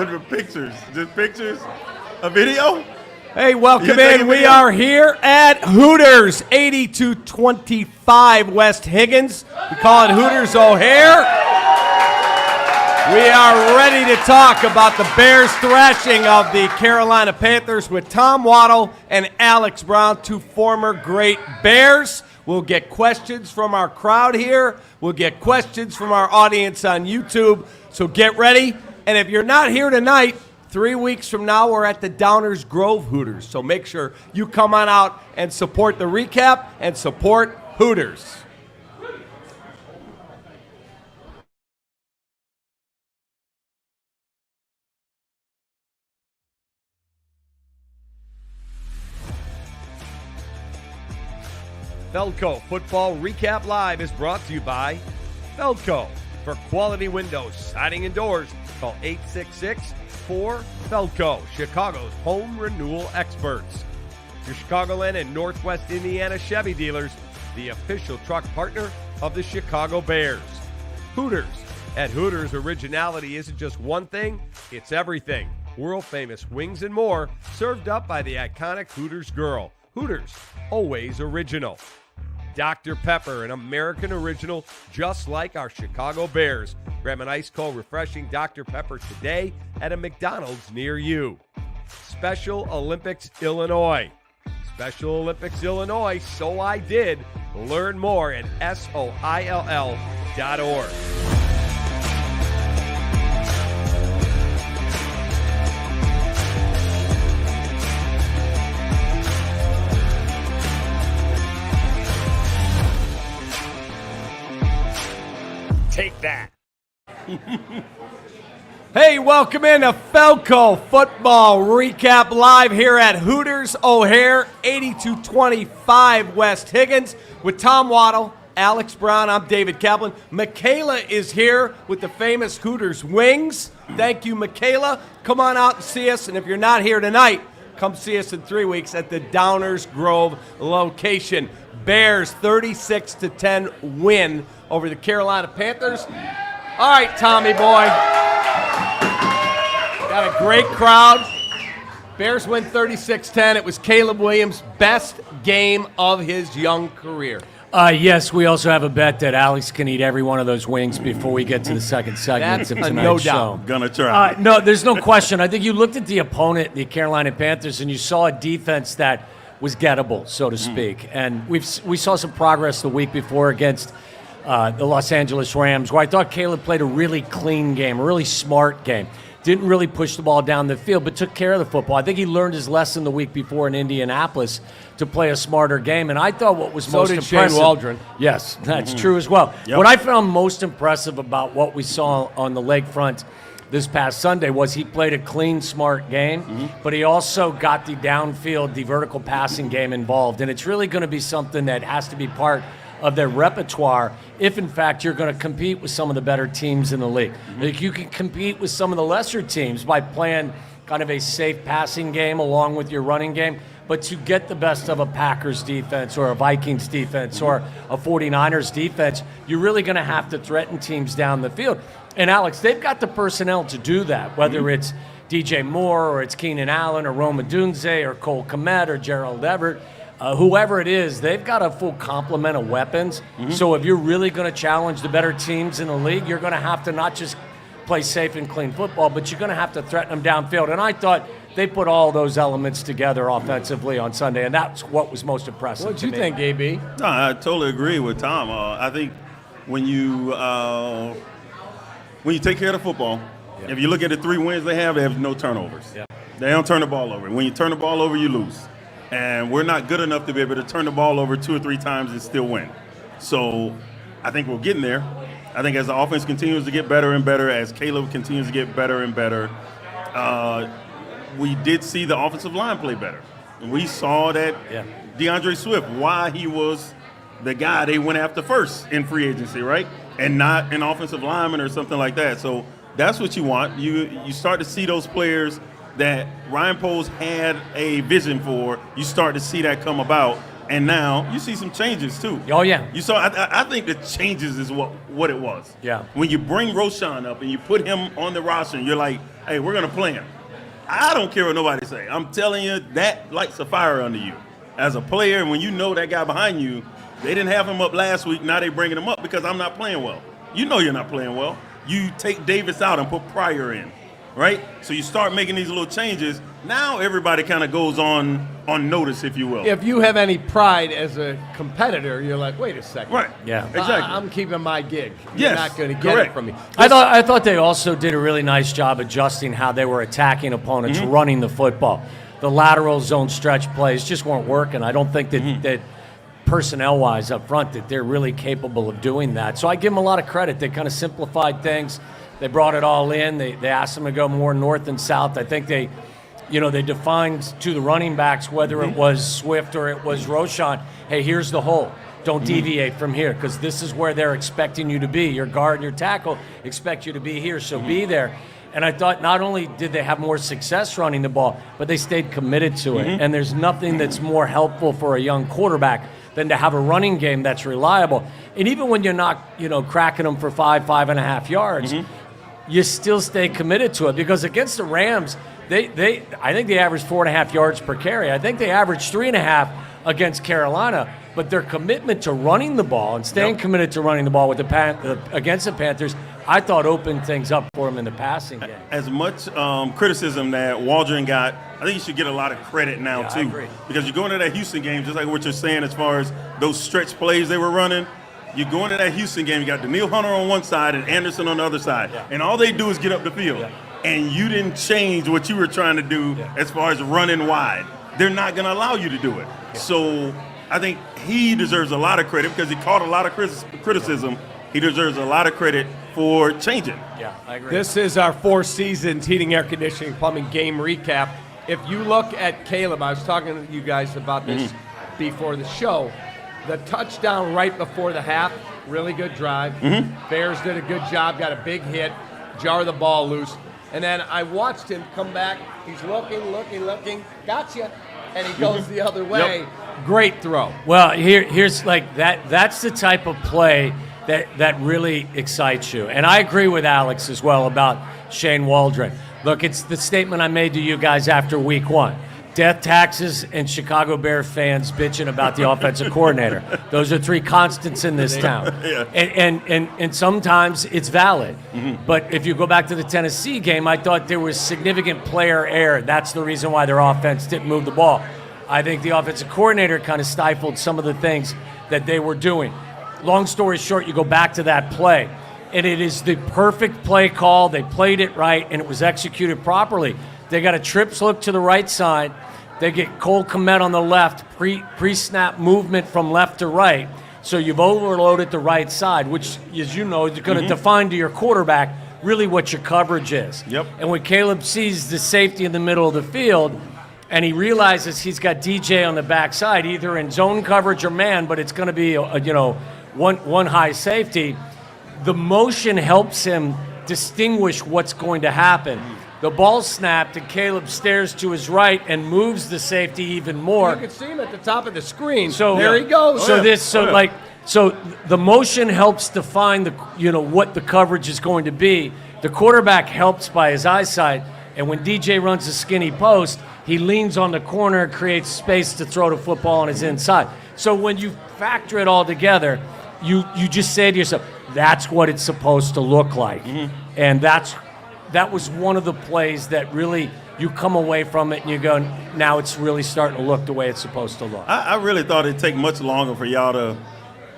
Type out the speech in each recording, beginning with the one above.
looking for pictures. Just pictures? A video? Hey, welcome in. We are here at Hooters, 8225 West Higgins. We call it Hooters O'Hare. We are ready to talk about the Bears thrashing of the Carolina Panthers with Tom Waddle and Alex Brown, two former great Bears. We'll get questions from our crowd here. We'll get questions from our audience on YouTube. So get ready. And if you're not here tonight, 3 weeks from now, we're at the Downers Grove Hooters. So make sure you come on out and support the recap and support Hooters. Feldco Football Recap Live is brought to you by Feldco. For quality windows, siding, and doors, call 866-4FELDCO, Chicago's home renewal experts. Your Chicagoland and Northwest Indiana Chevy dealers, the official truck partner of the Chicago Bears. Hooters. At Hooters, originality isn't just one thing, it's everything. World-famous wings and more, served up by the iconic Hooters girl. Hooters, always original. Dr. Pepper, an American original just like our Chicago Bears. Grab an ice-cold, refreshing Dr. Pepper today at a McDonald's near you. Special Olympics Illinois. Special Olympics Illinois, so I did. Learn more at SOILL.org. Take that. Hey, welcome in to Feldco Football Recap Live here at Hooters O'Hare, 8225 West Higgins with Tom Waddle, Alex Brown. I'm David Kaplan. Michaela is here with the famous Hooters wings. Thank you, Michaela. Come on out and see us. And if you're not here tonight, come see us in 3 weeks at the Downers Grove location. Bears 36-10 win over the Carolina Panthers. All right, Tommy boy. Got a great crowd. Bears win 36-10. It was Caleb Williams' best game of his young career. Yes, we also have a bet that Alex can eat every one of those wings before we get to the second segment of tonight's no show. doubt. Gonna try. No, there's no question. I think you looked at the opponent, the Carolina Panthers, and you saw a defense that was gettable, so to speak. And we saw some progress the week before against the Los Angeles Rams, where I thought Caleb played a really clean game, a really smart game. Didn't really push the ball down the field, but took care of the football. I think he learned his lesson the week before in Indianapolis to play a smarter game. And I thought what was most impressive. Shane Waldron. Yes, that's true as well. Yep. What I found most impressive about what we saw on the lakefront this past Sunday was he played a clean, smart game, but he also got the downfield, the vertical passing game involved. And it's really going to be something that has to be part of their repertoire if, in fact, you're going to compete with some of the better teams in the league. Like you can compete with some of the lesser teams by playing kind of a safe passing game along with your running game, but to get the best of a Packers defense or a Vikings defense or a 49ers defense, you're really going to have to threaten teams down the field. And, Alex, they've got the personnel to do that, whether it's DJ Moore or it's Keenan Allen or Rome Odunze or Cole Kmet or Gerald Everett. Whoever it is, they've got a full complement of weapons. So if you're really going to challenge the better teams in the league, you're going to have to not just play safe and clean football, but you're going to have to threaten them downfield. And I thought they put all those elements together offensively on Sunday, and that's what was most impressive. What did you think, AB? No, I totally agree with Tom. I think when you take care of the football, if you look at the 3 wins they have no turnovers. They don't turn the ball over. When you turn the ball over, you lose. And we're not good enough to be able to turn the ball over 2 or 3 times and still win. So I think we're getting there. I think as the offense continues to get better and better, as Caleb continues to get better and better, we did see the offensive line play better. We saw that DeAndre Swift, why he was the guy they went after first in free agency, right? And not an offensive lineman or something like that. So that's what you want. You start to see those players that Ryan Poles had a vision for. You start to see that come about. And now you see some changes too. Oh, yeah. You saw. I think the changes is what it was. Yeah. When you bring Roshan up and you put him on the roster, and you're like, hey, we're going to play him. I don't care what nobody say. I'm telling you, that lights a fire under you. As a player, and when you know that guy behind you, they didn't have him up last week, now they bringing him up because I'm not playing well. You know you're not playing well. You take Davis out and put Pryor in, right? So you start making these little changes. Now everybody kind of goes on notice, if you will. If you have any pride as a competitor, you're like, wait a second. Right. Yeah. Exactly. I'm keeping my gig. Yes, You're not going to get correct. it from me. I thought they also did a really nice job adjusting how they were attacking opponents, running the football. The lateral zone stretch plays just weren't working. I don't think that personnel-wise up front that they're really capable of doing that. So I give them a lot of credit. They kind of simplified things. They brought it all in. They asked them to go more north and south. I think they defined to the running backs, whether it was Swift or it was Roschon, hey, here's the hole. Don't deviate from here because this is where they're expecting you to be. Your guard and your tackle expect you to be here, so be there. And I thought not only did they have more success running the ball, but they stayed committed to it. And there's nothing that's more helpful for a young quarterback than to have a running game that's reliable. And even when you're not, cracking them for 5.5 yards, you still stay committed to it because against the Rams, I think they averaged 4.5 yards per carry. I think they averaged 3.5 against Carolina. But their commitment to running the ball and staying committed to running the ball with against the Panthers, I thought opened things up for them in the passing game. As much criticism that Waldron got, I think you should get a lot of credit now, too. I agree. Because you go into that Houston game, just like what you're saying as far as those stretch plays they were running, you go into that Houston game, you got Daniil Hunter on one side and Anderson on the other side. Yeah. And all they do is get up the field. Yeah. And you didn't change what you were trying to do as far as running wide. They're not going to allow you to do it. Yeah. So I think he deserves a lot of credit because he caught a lot of criticism. He deserves a lot of credit for changing. Yeah, I agree. This is our 4 seasons heating, air conditioning, plumbing game recap. If you look at Caleb, I was talking to you guys about this before the show. The touchdown right before the half, really good drive. Bears did a good job, got a big hit, jar the ball loose. And then I watched him come back. He's looking, gotcha. And he goes the other way. Yep. Great throw. Well, here's like that. That's the type of play that really excites you. And I agree with Alex as well about Shane Waldron. Look, it's the statement I made to you guys after week 1. Death taxes and Chicago Bear fans bitching about the offensive coordinator. Those are 3 constants in this town. And sometimes it's valid. But if you go back to the Tennessee game, I thought there was significant player error. That's the reason why their offense didn't move the ball. I think the offensive coordinator kind of stifled some of the things that they were doing. Long story short, you go back to that play, and it is the perfect play call. They played it right, and it was executed properly. They got a trips look to the right side. They get Cole Kmet on the left, pre-snap movement from left to right. So you've overloaded the right side, which, as you know, is going to define to your quarterback really what your coverage is. Yep. And when Caleb sees the safety in the middle of the field, and he realizes he's got DJ on the backside, either in zone coverage or man, but it's going to be one high safety. The motion helps him distinguish what's going to happen. The ball snapped, and Caleb stares to his right and moves the safety even more. You can see him at the top of the screen. So there he goes. So the motion helps define what the coverage is going to be. The quarterback helps by his eyesight, and when DJ runs a skinny post, he leans on the corner, creates space to throw the football on his inside. So when you factor it all together, you just say to yourself, that's what it's supposed to look like. And that was one of the plays that really you come away from it and you go, now it's really starting to look the way it's supposed to look. I really thought it'd take much longer for y'all to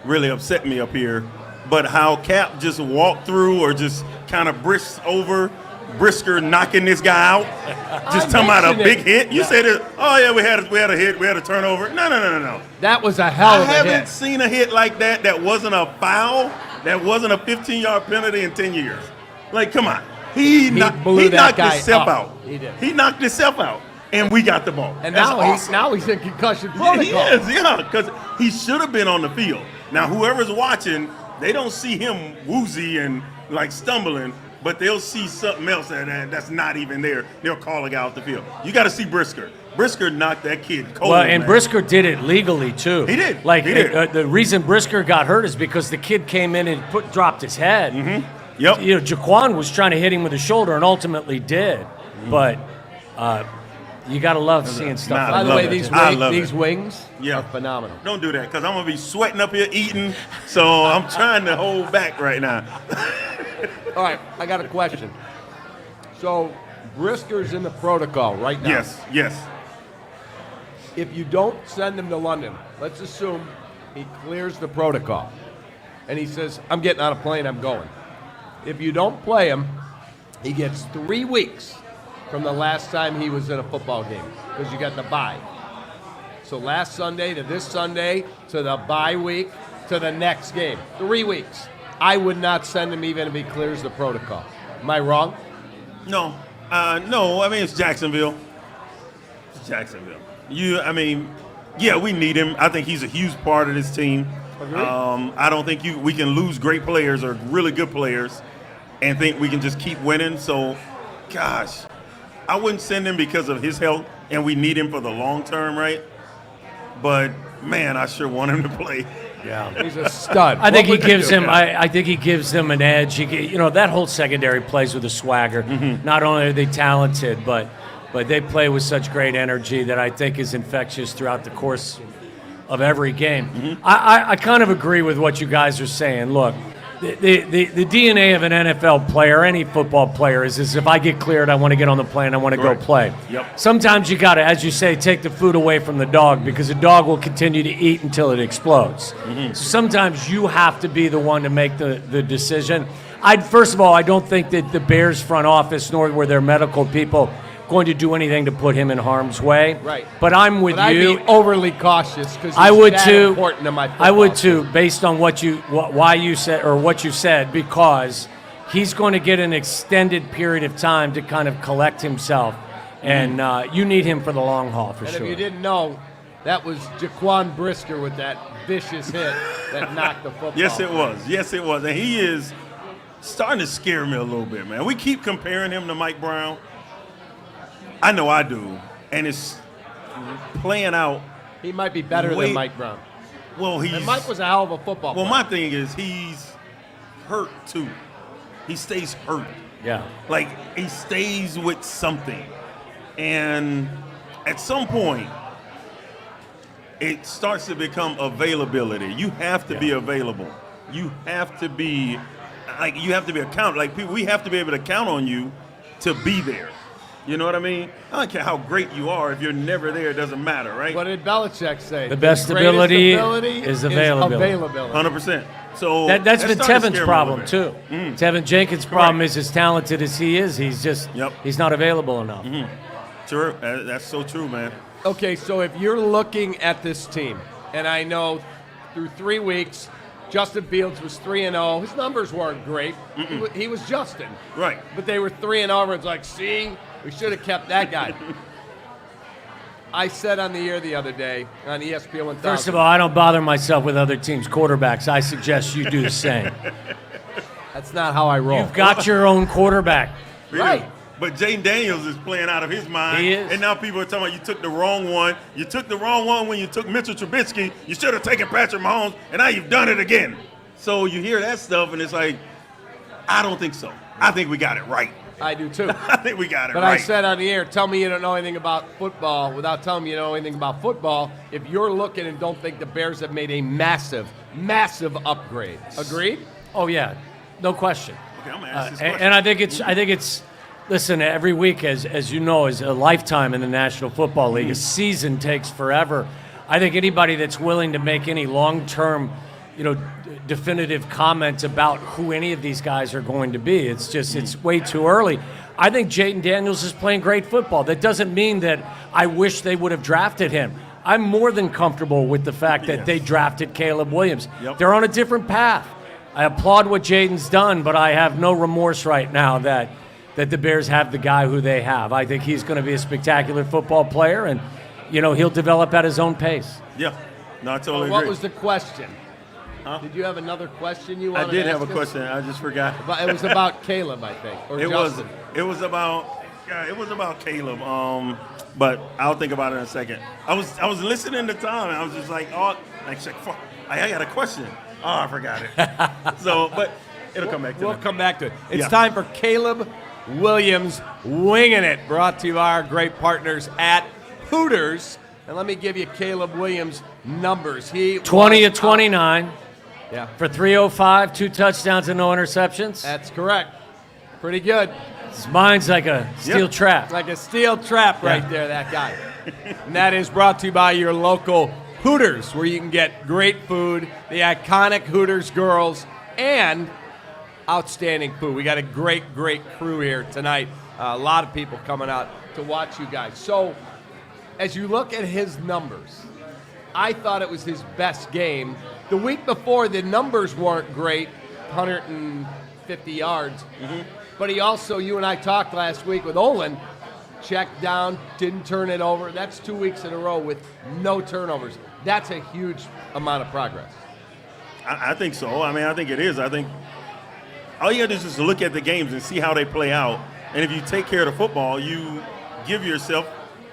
really upset me up here. But how Cap just walked through or just kind of brisked over Brisker knocking this guy out, just talking about a big hit. You said it. Oh yeah, we had a hit, we had a turnover. No. That was a hell of a hit. I haven't seen a hit like that. That wasn't a foul. That wasn't a 15-yard penalty in 10 years. Like, come on. He knocked himself out. He did. He knocked himself out, and we got the ball. And That's now awesome. he's in concussion protocol. He is, because he should have been on the field. Now, whoever's watching, they don't see him woozy and like stumbling, but they'll see something else that's not even there. They'll call a guy off the field. You got to see Brisker. Brisker knocked that kid cold. Well, and man. Brisker did it legally too. He did. The reason Brisker got hurt is because the kid came in and dropped his head. Yep. Jaquan was trying to hit him with the shoulder and ultimately did. But you got to love seeing stuff. Nah, Like By the love way, it. these wings Yeah. are phenomenal. Don't do that, because I'm going to be sweating up here eating, so I'm trying to hold back right now. All right, I got a question. So, Brisker's in the protocol right now. Yes. If you don't send him to London, let's assume he clears the protocol, and he says, I'm getting on a plane, I'm going. If you don't play him, he gets 3 weeks from the last time he was in a football game, because you got the bye. So last Sunday to this Sunday to the bye week to the next game. 3 weeks. I would not send him even if he clears the protocol. Am I wrong? No. No, I mean, it's Jacksonville. It's Jacksonville. Yeah, we need him. I think he's a huge part of this team. Agreed. I don't think we can lose great players or really good players and think we can just keep winning. So, gosh, I wouldn't send him because of his health, and we need him for the long term, right? But, man, I sure want him to play. Yeah. He's a stud. I think he What would you gives do? him. I think he gives them an edge. That whole secondary plays with a swagger. Not only are they talented, but they play with such great energy that I think is infectious throughout the course of every game. I kind of agree with what you guys are saying. Look, the DNA of an NFL player, any football player, is if I get cleared, I want to get on the plane, I want to go Correct. play. Yep. Sometimes you got to, as you say, take the food away from the dog because the dog will continue to eat until it explodes. So sometimes you have to be the one to make the decision. First of all, I don't think that the Bears front office nor were their medical people going to do anything to put him in harm's way. Right. But I'm with But you. I'd be overly cautious because I would that too. important to my football I would team. too, based on what you said, because he's going to get an extended period of time to kind of collect himself, and you need him for the long haul for And sure. if you didn't know, that was Jaquan Brisker with that vicious hit that knocked the football. Yes, it was. And he is starting to scare me a little bit, man. We keep comparing him to Mike Brown. I know I do. And it's playing out. He might be better Wait. than Mike Brown. Well, And Mike was a hell of a football Well, player. my thing is he's hurt, too. He stays hurt. Yeah. Like, he stays with something. And at some point, it starts to become availability. You have to be available. You have to be accountable. Like, people, we have to be able to count on you to be there. You know what I mean? I don't care how great you are. If you're never there, it doesn't matter, right? What did Belichick say? The best greatest ability ability is availability. 100%. So That's been starting to Tevin's scare me a problem little too. bit. Tevin Jenkins' problem is as talented as he is, he's not available enough. True. That's so true, man. Okay, so if you're looking at this team, and I know through 3 weeks, Justin Fields was 3-0. His numbers weren't great. He was Justin. Right. But they were 3-0, and it's like, see, we should have kept that guy. I said on the air the other day on ESPN 1000. First of all, I don't bother myself with other teams' quarterbacks. I suggest you do the same. That's not how I roll. You've got your own quarterback. Right. But Jaden Daniels is playing out of his mind. He is. And now people are talking about you took the wrong one. You took the wrong one when you took Mitchell Trubisky. You should have taken Patrick Mahomes, and now you've done it again. So you hear that stuff, and it's like, I don't think so. I think we got it right. I do too. I think we got it But right. I said on the air, tell me you don't know anything about football without telling me you know anything about football if you're looking and don't think the Bears have made a massive, massive upgrade. Agreed? Oh yeah, no question. Okay, I'm gonna ask this And question. I think it's. Listen, every week, as you know, is a lifetime in the National Football League. A season takes forever. I think anybody that's willing to make any long-term, definitive comments about who any of these guys are going to be, it's way too early. I think Jaden Daniels is playing great football. That doesn't mean that I wish they would have drafted him. I'm more than comfortable with the fact that they drafted Caleb Williams. Yep. They're on a different path. I applaud what Jaden's done, but I have no remorse right now that the Bears have the guy who they have. I think he's going to be a spectacular football player, and he'll develop at his own pace. Yeah. No, I totally What agree. was the question? Huh? Did you have another question you I wanted did to have a ask us? question. I just forgot. But it was about Caleb, I think, or It Justin. was about Caleb. But I'll think about it in a second. I was listening to Tom, and I was just like, fuck, I got a question. Oh, I forgot it. So, but It'll come back to We'll that. come back to it. It's Yeah. time for Caleb Williams Winging It, brought to you by our great partners at Hooters. And let me give you Caleb Williams' numbers. He 20 was of 29 Yeah, for 305, 2 touchdowns and no interceptions. that's correct. Pretty good. Mine's like a steel trap. Like a steel trap right there, that guy. And that is brought to you by your local Hooters, where you can get great food, the iconic Hooters girls, and outstanding food. We got a great crew here tonight. A lot of people coming out to watch you guys. So, as you look at his numbers, I thought it was his best game. The week before, the numbers weren't great, 150 yards. But he also, you and I talked last week with Olin, checked down, didn't turn it over. That's 2 weeks in a row with no turnovers. That's a huge amount of progress. I think so. I mean, I think it is. I think all you have to do is just look at the games and see how they play out. And if you take care of the football, you give yourself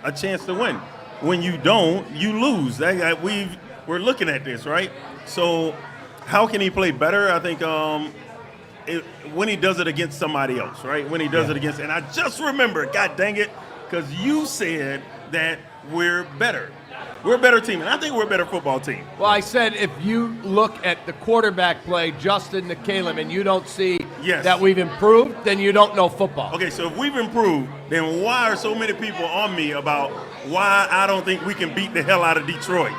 a chance to win. When you don't, you lose. We're looking at this, right? So how can he play better? I think when he does it against somebody else, right? When he does it against, and I just remember, God dang it, because you said that we're better. We're a better team, and I think we're a better football team. Well, I said if you look at the quarterback play, Justin to Caleb, and you don't see that we've improved, then you don't know football. Okay, so if we've improved, then why are so many people on me about why I don't think we can beat the hell out of Detroit?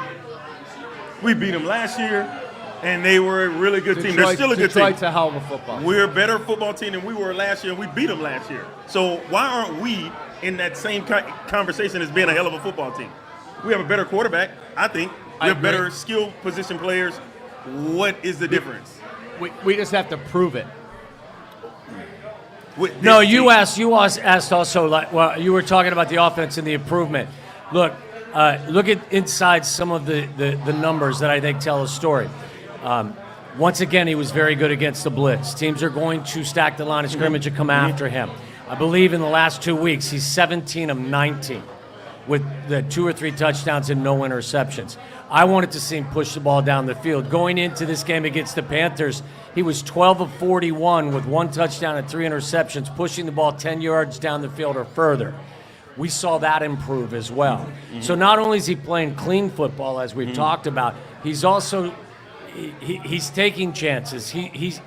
We beat them last year, and they were a really good team. They're still a good team. Detroit's a hell of a football team. We're a better football team than we were last year, and we beat them last year. So why aren't we in that same conversation as being a hell of a football team? We have a better quarterback, I think. We have better skilled position players. What is the difference? We just have to prove it. No, you asked also, like, well, you were talking about the offense and the improvement. Look at inside some of the numbers that I think tell a story. Once again, he was very good against the blitz. Teams are going to stack the line of scrimmage and come after him. I believe in the last 2 weeks, he's 17 of 19 with the 2 or 3 touchdowns and no interceptions. I wanted to see him push the ball down the field. Going into this game against the Panthers, he was 12 of 41 with 1 touchdown and 3 interceptions, pushing the ball 10 yards down the field or further. We saw that improve as well. So not only is he playing clean football, as we've talked about, he's also he's taking chances. He's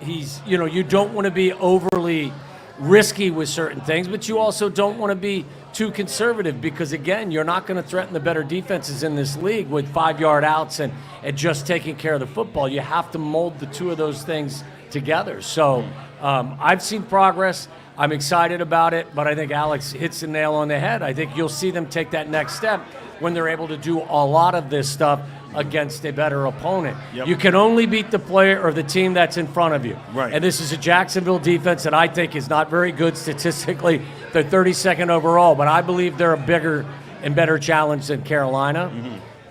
you don't want to be overly risky with certain things, but you also don't want to be too conservative because, again, you're not going to threaten the better defenses in this league with 5-yard outs and just taking care of the football. You have to mold the two of those things together. So I've seen progress. I'm excited about it, but I think Alex hits the nail on the head. I think you'll see them take that next step when they're able to do a lot of this stuff against a better opponent. You can only beat the player or the team that's in front of you. Right. And this is a Jacksonville defense that I think is not very good statistically. They're 32nd overall, but I believe they're a bigger and better challenge than Carolina.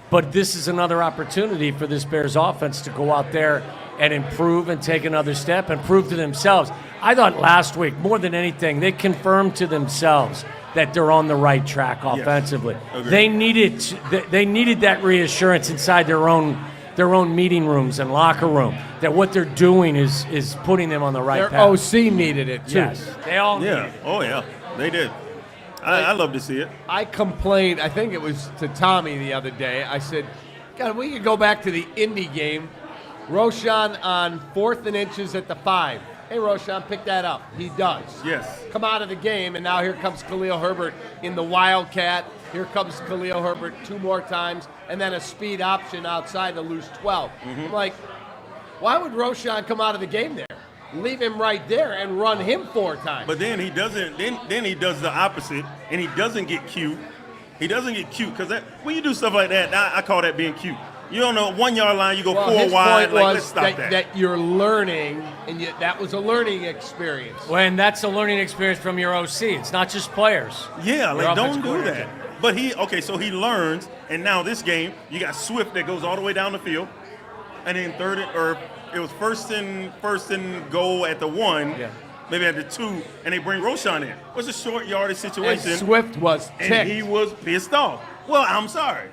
But this is another opportunity for this Bears offense to go out there and improve and take another step and prove to themselves. I thought last week, more than anything, they confirmed to themselves that they're on the right track offensively. Yes. They needed that reassurance inside their own meeting rooms and locker room that what they're doing is putting them on the right Their path. OC needed it, too. Yes, they all needed it. Oh, yeah. They did. I love to see it. I complained, I think it was to Tommy the other day. I said, God, we could go back to the Indy game. Roshan on 4th and inches at the 5. Hey, Roshan, pick that up. He does. Yes. Come out of the game, and now here comes Khalil Herbert in the Wildcat. Here comes Khalil Herbert 2 more times, and then a speed option outside to lose 12. I'm like, why would Roshan come out of the game there? Leave him right there and run him 4 times. But then he doesn't. Then he does the opposite, and he doesn't get cute. He doesn't get cute because when you do stuff like that, I call that being cute. You don't know 1 yard line, you go 4 wide. Like, let's stop that. That you're learning, and that was a learning experience. When that's a learning experience from your OC, it's not just players. Yeah, Your like offensive don't do coordinator. that. But so he learns, and now this game, you got Swift that goes all the way down the field, and then it was first and goal at the 1. Yeah. Maybe at the 2, and they bring Roshan in. It was a short yardage situation. And Swift was ticked. And he was pissed off. Well, I'm sorry.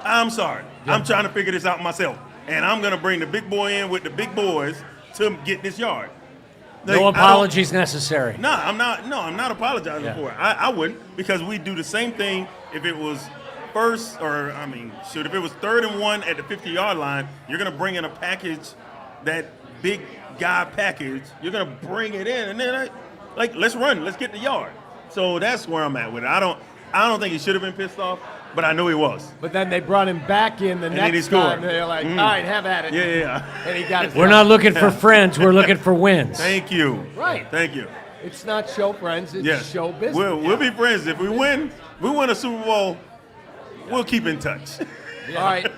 I'm trying to figure this out myself. And I'm going to bring the big boy in with the big boys to get this yard. No apologies necessary. No, I'm not apologizing for it. I wouldn't, because we do the same thing if it was first, or if it was 3rd and 1 at the 50-yard line, you're gonna bring in a package, that big guy package. You're gonna bring it in, and then let's run, let's get the yard. So that's where I'm at with it. I don't think he should have been pissed off, but I know he was. But then they brought him back in the next time. They're like, all right, have at it. Yeah. And he got it. We're not looking for friends. We're looking for wins. Thank you. Right. Thank you. It's not show friends. It's show business. We'll be friends. If we win a Super Bowl, we'll keep in touch. All right.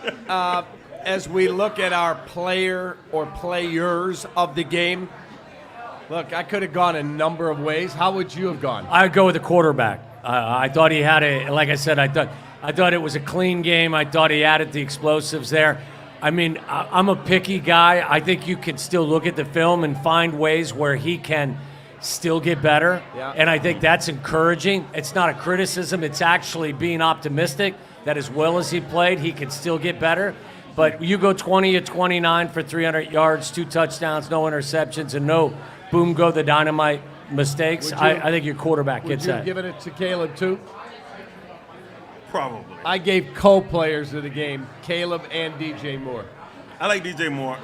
As we look at our player or players of the game, look, I could have gone a number of ways. How would you have gone? I would go with the quarterback. I thought he had like I said, I thought it was a clean game. I thought he added the explosives there. I'm a picky guy. I think you can still look at the film and find ways where he can still get better. Yeah. And I think that's encouraging. It's not a criticism. It's actually being optimistic that as well as he played, he can still get better. But you go 20 of 29 for 300 yards, 2 touchdowns, no interceptions, and no boom, go the dynamite mistakes. I think your quarterback gets that. Would you give it to Caleb too? Probably. I gave co-players of the game, Caleb and DJ Moore. I like DJ Moore.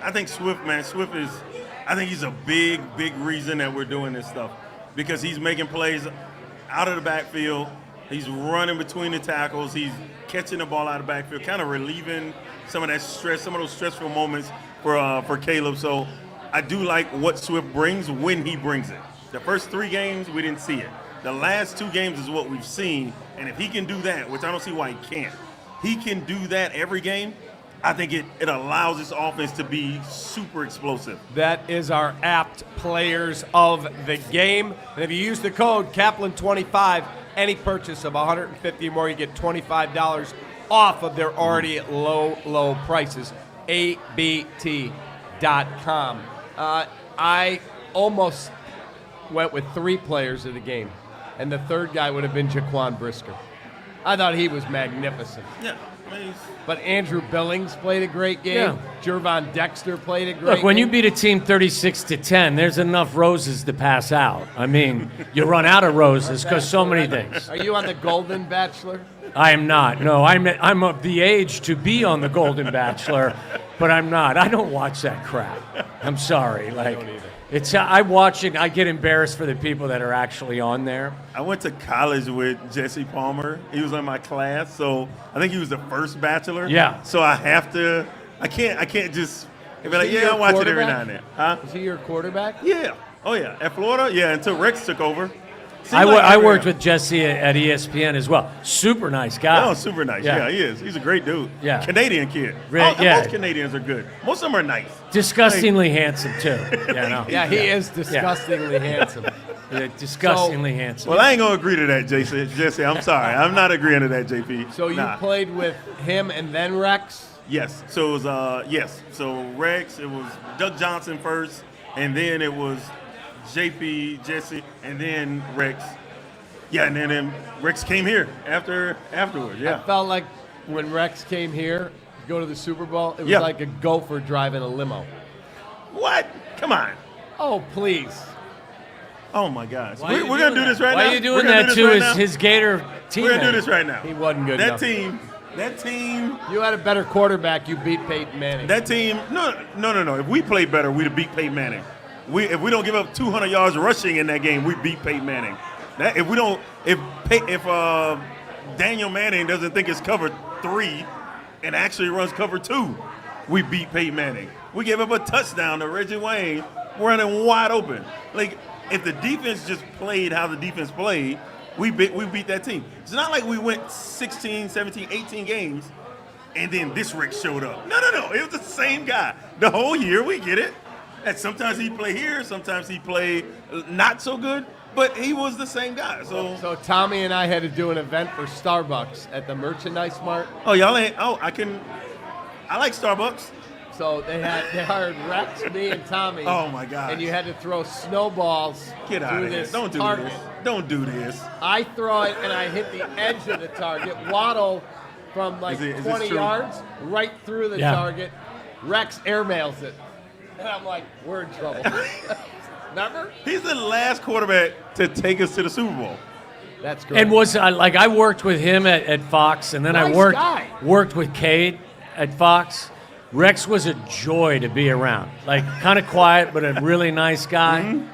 I think Swift, man. Swift is, I think he's a big reason that we're doing this stuff, because he's making plays out of the backfield. He's running between the tackles. He's catching the ball out of the backfield, kind of relieving some of that stress, some of those stressful moments for Caleb. So I do like what Swift brings when he brings it. The first 3 games, we didn't see it. The last 2 games is what we've seen, and if he can do that, which I don't see why he can't, he can do that every game. I think it allows this offense to be super explosive. That is our apt players of the game. And if you use the code Kaplan25, any purchase of $150 or more, you get $25 off of their already low prices. ABT.com. I almost went with 3 players of the game, and the third guy would have been Jaquan Brisker. I thought he was magnificent. Yeah. But Andrew Billings played a great game. Yeah. Jervon Dexter played a great game. Look, when you beat a team 36-10, there's enough roses to pass out. You run out of roses because so many things. Are you on the Golden Bachelor? I am not. No, I'm of the age to be on the Golden Bachelor, but I'm not. I don't watch that crap. I'm sorry. I don't either. I watch it. I get embarrassed for the people that are actually on there. I went to college with Jesse Palmer. He was in my class, so I think he was the first Bachelor. Yeah. So I can't just be like, I watch it every now and then. Huh? Is he your quarterback? Yeah. Oh yeah. At Florida, yeah. Until Rex took over. I worked with Jesse at ESPN as well. Super nice guy. Oh, super nice. Yeah, he is. He's a great dude. Yeah. Canadian kid. Most Canadians are good. Most of them are nice. Disgustingly handsome, too. Yeah, he is disgustingly handsome. Yeah, disgustingly handsome. Well, I ain't going to agree to that, Jesse. I'm sorry. I'm not agreeing to that, JP. So you played with him and then Rex? Yes. So it was, So Rex, it was Doug Johnson first, and then it was JP, Jesse, and then Rex. Yeah, and then Rex came here afterwards. Yeah. I felt like when Rex came here to go to the Super Bowl, it was like a gopher driving a limo. What? Come on. Oh, please. Oh, my gosh. We're going to do this right now? Why are you doing that to his Gator teammate? We're going to do this right now. He wasn't good enough. That team. You had a better quarterback. You beat Peyton Manning. That team. No. If we played better, we'd have beat Peyton Manning. If we don't give up 200 yards rushing in that game, we beat Peyton Manning. If Daniel Manning doesn't think it's cover 3 and actually runs cover 2, we beat Peyton Manning. We gave up a touchdown to Reggie Wayne running wide open. Like, if the defense just played how the defense played, we beat that team. It's not like we went 16, 17, 18 games and then this Rick showed up. No. It was the same guy the whole year. We get it. And sometimes he play here, sometimes he play not so good, but he was the same guy. So Tommy and I had to do an event for Starbucks at the Merchandise Mart. Oh, y'all ain't. Oh, I like Starbucks. So they hired Rex, me, and Tommy. Oh my God! And you had to throw snowballs. Get out of here! Don't do this! Don't do this! I throw it and I hit the edge of the target. Waddle from 20 yards right through the target. Rex airmails it. And I'm like, we're in trouble. Remember? He's the last quarterback to take us to the Super Bowl. That's great. And I worked with him at Fox, and then Nice I guy. worked with Cade at Fox. Rex was a joy to be around. Like, kind of quiet, but a really nice guy. Mm-hmm.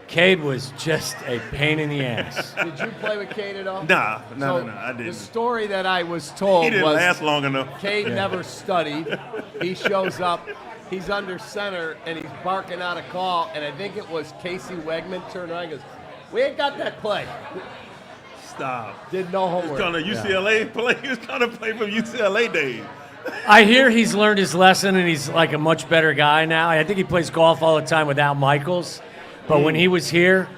Cade was just a pain in the ass. Did you play with Cade at all? No, The I didn't. story that I was told He didn't was last long enough. Cade never studied. He shows up. He's under center, and he's barking out a call, and I think it was Casey Wegman turned around and goes, we ain't got that play. Stop. Did no He's homework. going to UCLA play. He was going to play from UCLA days. I hear he's learned his lesson, and he's like a much better guy now. I think he plays golf all the time with Al Michaels. But when he was here,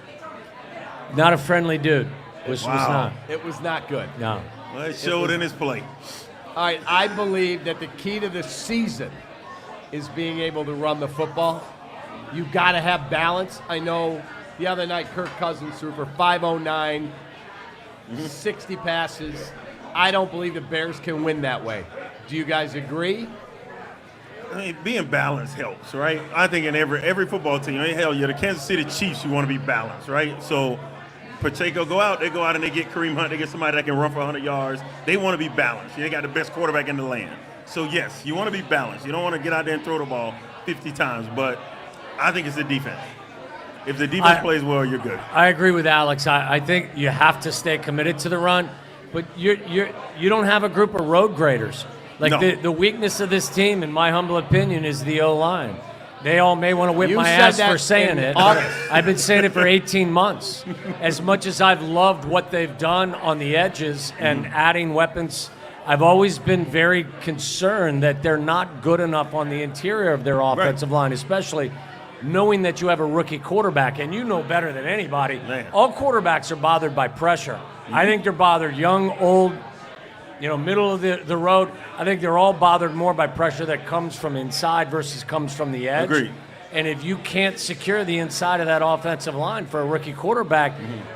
not a friendly dude. Was not. It was not good. No. Well, it showed in his play. All right, I believe that the key to the season is being able to run the football. You got to have balance. I know the other night Kirk Cousins threw for 509, 60 passes. I don't believe the Bears can win that way. Do you guys agree? I mean, being balanced helps, right? I think in every football team, I mean, hell, you're the Kansas City Chiefs, you want to be balanced, right? So Pacheco they go out and they get Kareem Hunt, they get somebody that can run for 100 yards. They want to be balanced. They got the best quarterback in the land. So, yes, you want to be balanced. You don't want to get out there and throw the ball 50 times, but I think it's the defense. If the defense plays well, you're good. I agree with Alex. I think you have to stay committed to the run, but you don't have a group of road graders. Like No. the weakness of this team, in my humble opinion, is the O-line. They all may want to whip You my said ass that for saying in it. August. I've been saying it for 18 months. As much as I've loved what they've done on the edges and adding weapons, I've always been very concerned that they're not good enough on the interior of their offensive line, especially knowing that you have a rookie quarterback, and you know better than anybody. Man. All quarterbacks are bothered by pressure. I think they're bothered young, old, middle of the road. I think they're all bothered more by pressure that comes from inside versus comes from the edge. Agreed. And if you can't secure the inside of that offensive line for a rookie quarterback,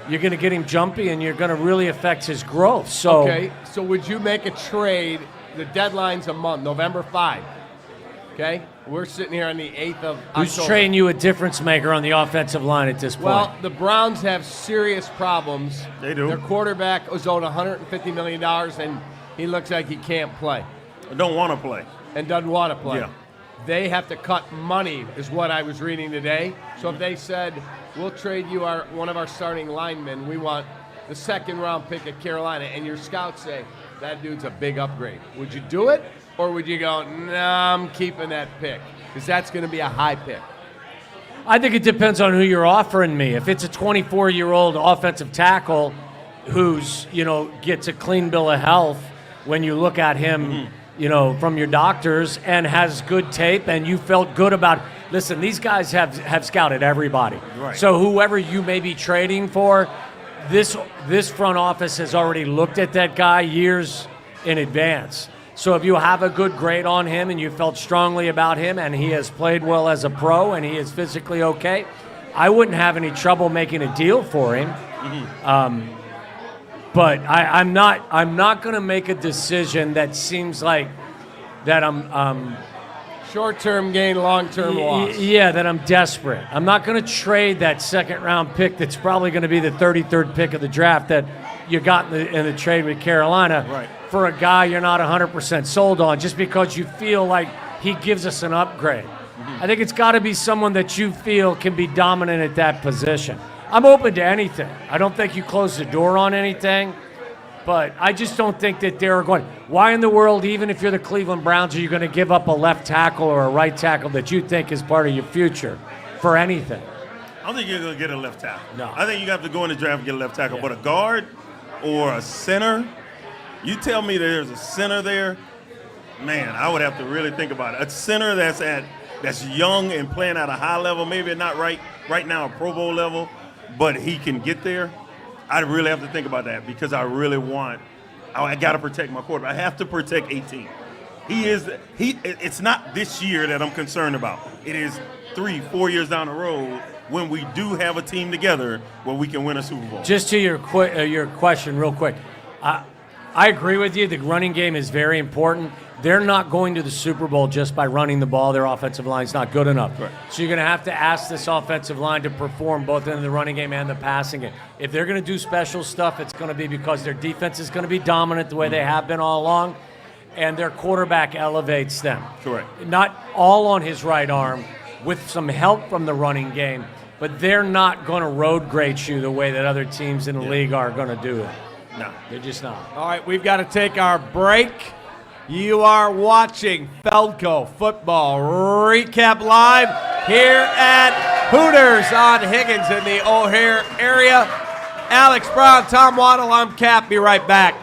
you're going to get him jumpy and you're going to really affect his growth. So, Okay, so would you make a trade? The deadline's a month, November 5. Okay? We're sitting here on the 8th of who's October. trading you a difference maker on the offensive line at this point? Well, the Browns have serious problems. They do. Their quarterback was owed $150 million, and he looks like he can't play I don't want to play. and doesn't want to play. Yeah. They have to cut money, is what I was reading today. So if they said, we'll trade you one of our starting linemen, we want the second-round pick at Carolina, and your scouts say, that dude's a big upgrade. Would you do it, or would you go, nah, I'm keeping that pick? Because that's going to be a high pick. I think it depends on who you're offering me. If it's a 24-year-old offensive tackle who's, gets a clean bill of health when you look at him, from your doctors and has good tape and you felt good about, listen, these guys have scouted everybody. Right. So whoever you may be trading for, this front office has already looked at that guy years in advance. So if you have a good grade on him and you felt strongly about him and he has played well as a pro and he is physically okay, I wouldn't have any trouble making a deal for him. But I'm not going to make a decision that seems like that I'm Short-term gain, long-term loss. Yeah, that I'm desperate. I'm not going to trade that second-round pick that's probably going to be the 33rd pick of the draft that you got in the trade with Carolina for a guy you're not 100% sold on just because you feel like he gives us an upgrade. I think it's got to be someone that you feel can be dominant at that position. I'm open to anything. I don't think you close the door on anything, but I just don't think that they're going, why in the world, even if you're the Cleveland Browns, are you going to give up a left tackle or a right tackle that you think is part of your future for anything? I don't think you're going to get a left tackle. No. I think you have to go in the draft and get a left tackle. But a guard or a center, you tell me there's a center there, man, I would have to really think about it. A center that's young and playing at a high level, maybe not right now a Pro Bowl level, but he can get there. I really have to think about that because I got to protect my quarterback. I have to protect 18. It's not this year that I'm concerned about. It is 3-4 years down the road when we do have a team together where we can win a Super Bowl. Just to your question real quick. I agree with you. The running game is very important. they're not going to the Super Bowl just by running the ball. Their offensive line's not good enough. Right. So you're going to have to ask this offensive line to perform both in the running game and the passing game. If they're going to do special stuff, it's going to be because their defense is going to be dominant the way they have been all along, and their quarterback elevates them. Correct. Not all on his right arm, with some help from the running game, but they're not going to road grade you the way that other teams in the league are going to do it. No. They're just not. All right, we've got to take our break. You are watching Feldco Football Recap Live here at Hooters on Higgins in the O'Hare area. Alex Brown, Tom Waddle, I'm Cap. Be right back.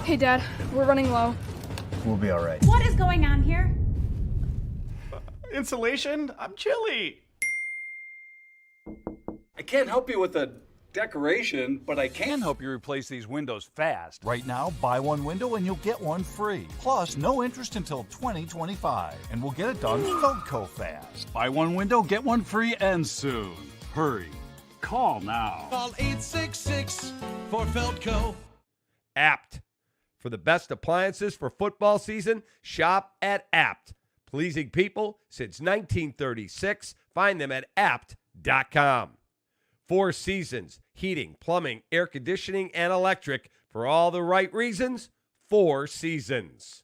Hey, Dad, we're running low. We'll be all right. What is going on here? Insulation? I'm chilly. I can't help you with a decoration, but I can help you replace these windows fast. Right now, buy one window and you'll get one free. Plus, no interest until 2025. And we'll get it done Feldco fast. Buy one window, get one free, and soon. Hurry. Call now. Call 866 for Feldco. Apt. For the best appliances for football season, shop at Apt. Pleasing people since 1936. Find them at apt.com. 4 Seasons, heating, plumbing, air conditioning, and electric. For all the right reasons, 4 Seasons.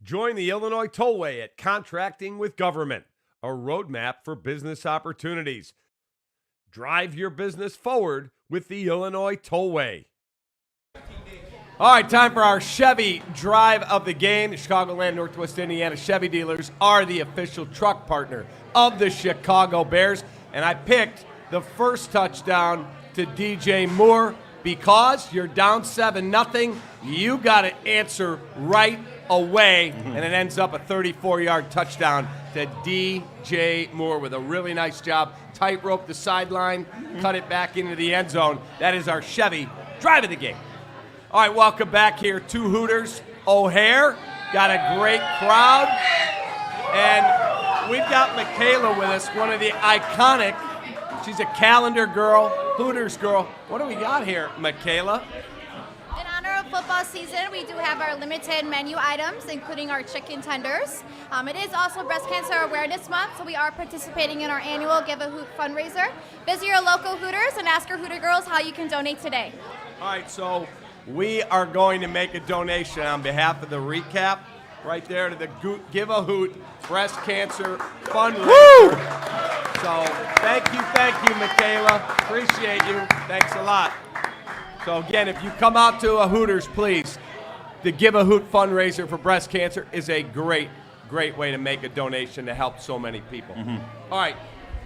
Join the Illinois Tollway at Contracting with Government, a roadmap for business opportunities. Drive your business forward with the Illinois Tollway. All right, time for our Chevy drive of the game. The Chicagoland, Northwest Indiana Chevy dealers are the official truck partner of the Chicago Bears. And I picked the first touchdown to DJ Moore because you're down 7-0. You got to answer right away. And it ends up a 34-yard touchdown to DJ Moore with a really nice job. Tightrope the sideline, cut it back into the end zone. That is our Chevy drive of the game. All right, welcome back here to Hooters O'Hare. Got a great crowd. And we've got Michaela with us, one of the iconic, she's a calendar girl, Hooters girl. What do we got here, Michaela? In honor of football season, we do have our limited menu items, including our chicken tenders. It is also Breast Cancer Awareness Month, so we are participating in our annual Give a Hoot fundraiser. Visit your local Hooters and ask your Hooter girls how you can donate today. All right, so we are going to make a donation on behalf of the recap right there to the Give a Hoot Breast Cancer Fundraiser. Woo! So thank you, Michaela. Appreciate you. Thanks a lot. So again, if you come out to a Hooters, please, the Give a Hoot fundraiser for breast cancer is a great way to make a donation to help so many people. All right,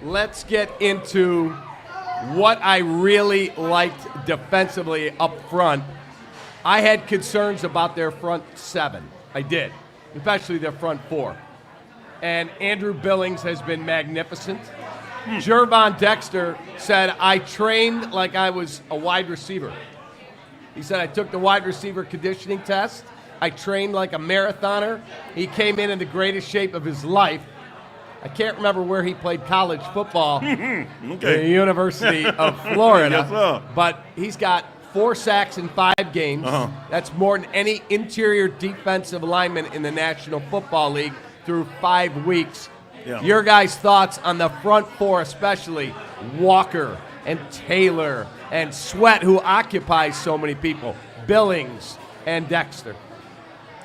let's get into what I really liked defensively up front. I had concerns about their front 7. I did, especially their front 4. And Andrew Billings has been magnificent. Jervon Dexter said, I trained like I was a wide receiver. He said, I took the wide receiver conditioning test. I trained like a marathoner. He came in the greatest shape of his life. I can't remember where he played college football. The University of Florida. Yes, sir. But he's got 4 sacks in 5 games. That's more than any interior defensive lineman in the National Football League through 5 weeks. Yeah. Your guys' thoughts on the front 4, especially Walker and Taylor and Sweat, who occupies so many people, Billings and Dexter.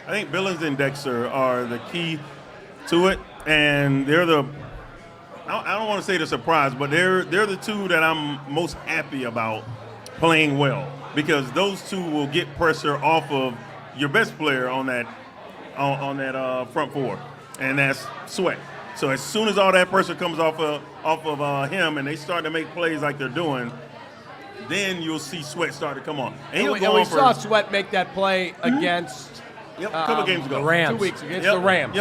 I think Billings and Dexter are the key to it, and they're the I don't want to say the surprise, but they're the 2 that I'm most happy about playing well, because those 2 will get pressure off of your best player on that front 4, and that's Sweat. So as soon as all that pressure comes off of him, and they start to make plays like they're doing, then you'll see Sweat start to come on. And we saw Sweat make that play against a couple games ago, the Rams. 2 weeks against the Rams.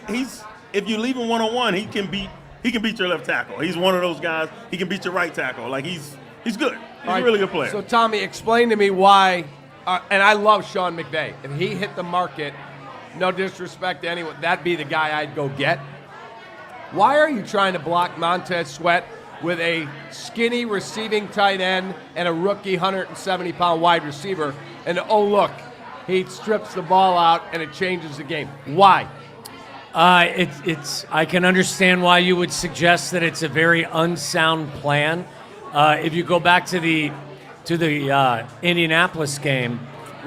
He's if you leave him one-on-one, he can beat your left tackle. He's one of those guys. He can beat your right tackle. Like he's good. He's a really good player. So Tommy, explain to me why. And I love Sean McVay. If he hit the market, no disrespect to anyone, that'd be the guy I'd go get. Why are you trying to block Montez Sweat with a skinny receiving tight end and a rookie 170-pound wide receiver? And oh look, he strips the ball out and it changes the game. Why? I can understand why you would suggest that it's a very unsound plan. If you go back to the Indianapolis game,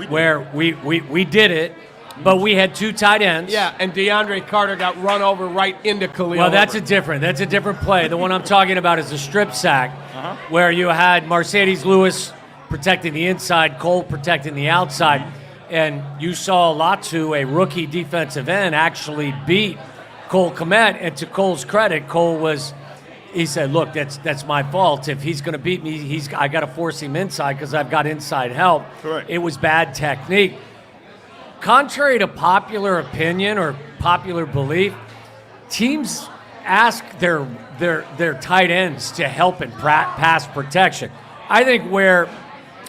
where we did it, but we had 2 tight ends. Yeah, and DeAndre Carter got run over right into Khalil. Well, that's a different play. The one I'm talking about is a strip sack, where you had Mercedes Lewis protecting the inside, Cole protecting the outside, and you saw Latu, a rookie defensive end, actually beat Cole Kmet. And to Cole's credit, he said, "Look, that's my fault. If he's going to beat me, I got to force him inside because I've got inside help." Correct. It was bad technique. Contrary to popular opinion or popular belief, teams ask their tight ends to help in pass protection. I think where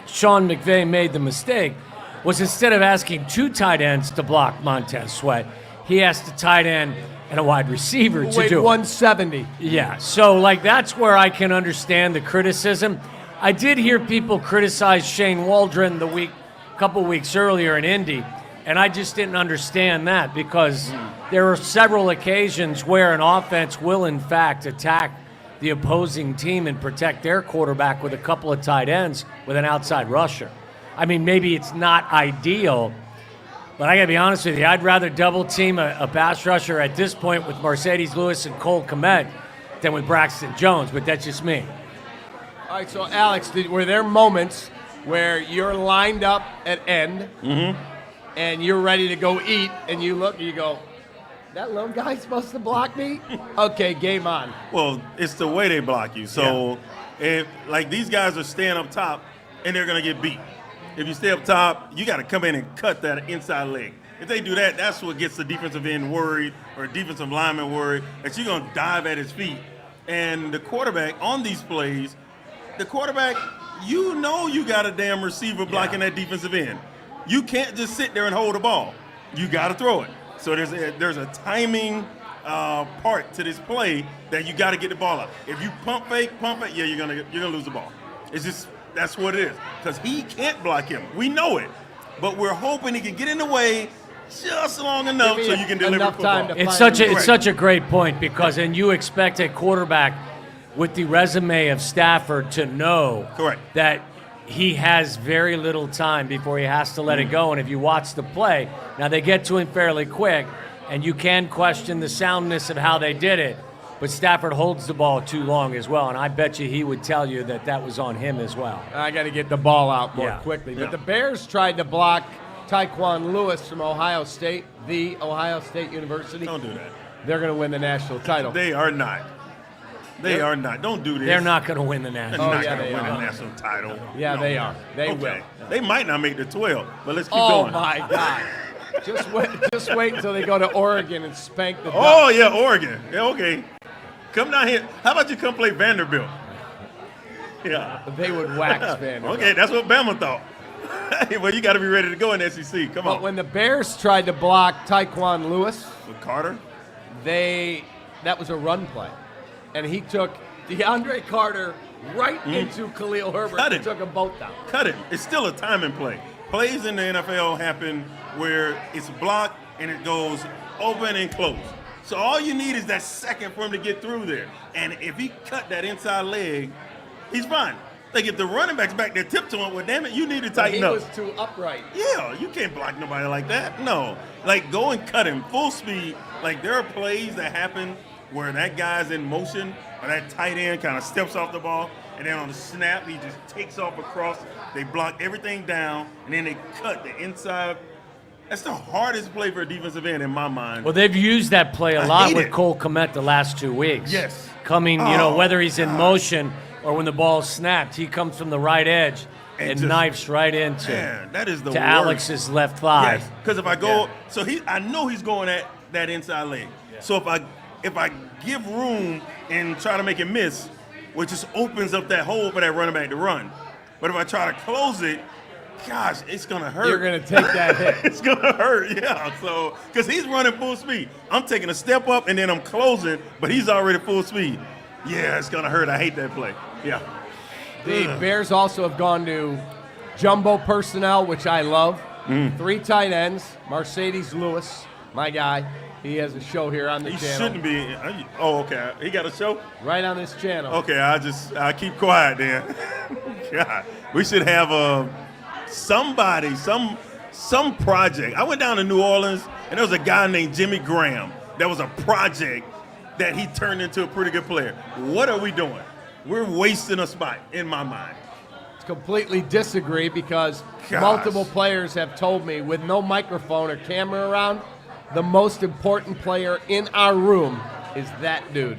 Sean McVay made the mistake was instead of asking 2 tight ends to block Montez Sweat, he asked a tight end and a wide receiver to do it. 170. Yeah, so that's where I can understand the criticism. I did hear people criticize Shane Waldron a couple weeks earlier in Indy, and I just didn't understand that because there are several occasions where an offense will, in fact, attack the opposing team and protect their quarterback with a couple of tight ends with an outside rusher. I mean, maybe it's not ideal, but I got to be honest with you, I'd rather double team a pass rusher at this point with Mercedes Lewis and Cole Kmet than with Braxton Jones, but that's just me. All right, so Alex, were there moments where you're lined up at end and you're ready to go eat and you look and you go, that little guy's supposed to block me? Okay, game on. Well, it's the way they block you. So if these guys are staying up top and they're going to get beat. If you stay up top, you got to come in and cut that inside leg. If they do that, that's what gets the defensive end worried or defensive lineman worried that you're going to dive at his feet. And the quarterback on these plays, you got a damn receiver blocking that defensive end. You can't just sit there and hold the ball. You got to throw it. So there's a timing part to this play that you got to get the ball out. If you pump fake, yeah, you're gonna lose the ball. It's just that's what it is because he can't block him. We know it, but we're hoping he can get in the way just long enough so you can deliver football. It's such a great point because and you expect a quarterback with the resume of Stafford to know that he has very little time before he has to let it go. And if you watch the play, now they get to him fairly quick, and you can question the soundness of how they did it, but Stafford holds the ball too long as well, and I bet you he would tell you that was on him as well. I got to get the ball out more quickly. But the Bears tried to block Tyquan Lewis from Ohio State, the Ohio State University. Don't do that. They're going to win the national title. They are not. They are not. Don't do this. They're not going to win the national title. title. They're not going to win the national title. Yeah, they are. They will. They might not make the 12, but let's keep going. Oh, my God. Just wait until they go to Oregon and spank the Ducks. Oh, yeah, Oregon. Yeah, okay. Come down here. How about you come play Vanderbilt? Yeah. They would wax Vanderbilt. Okay, that's what Bama thought. Well, you got to be ready to go in SEC. Come on. But when the Bears tried to block Tyquan Lewis. With Carter? That was a run play. And he took DeAndre Carter right into Khalil Herbert and took them both down. Cut it. It's still a timing play. Plays in the NFL happen where it's blocked and it goes open and closed. So all you need is that second for him to get through there. And if he cut that inside leg, he's fine. Like if the running back's back there tiptoeing, well, damn it, you need to tighten up. He was too upright. Yeah, you can't block nobody like that. No. Like go and cut him full speed. Like there are plays that happen where that guy's in motion or that tight end kind of steps off the ball and then on the snap he just takes off across. They block everything down and then they cut the inside. That's the hardest play for a defensive end in my mind. Well, they've used that play a lot with Cole Kmet the last 2 weeks. Yes. Coming, whether he's in motion or when the ball's snapped, he comes from the right edge and just knifes right into that is the to Alex's left thigh. Yes, because if I go, I know he's going at that inside leg. Yeah. So if I give room and try to make it miss, well, it just opens up that hole for that running back to run. But if I try to close it, gosh, it's going to hurt. You're going to take that hit. It's going to hurt, yeah. So, because he's running full speed. I'm taking a step up and then I'm closing, but he's already full speed. Yeah, it's going to hurt. I hate that play. Yeah. The Bears also have gone to jumbo personnel, which I love. 3 tight ends. Mercedes Lewis, my guy. He has a show here on the He channel. shouldn't be. Oh, okay. He got a show? Right on this channel. Okay, I keep quiet then. God, we should have somebody, some project. I went down to New Orleans, and there was a guy named Jimmy Graham. That was a project that he turned into a pretty good player. What are we doing? We're wasting a spot, in my mind. Completely disagree because Gosh. multiple players have told me with no microphone or camera around, the most important player in our room is that dude.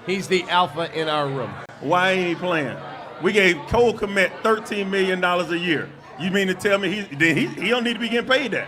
He's the alpha in our room. Why ain't he playing? We gave Cole Kmet $13 million a year. You mean to tell me he don't need to be getting paid that?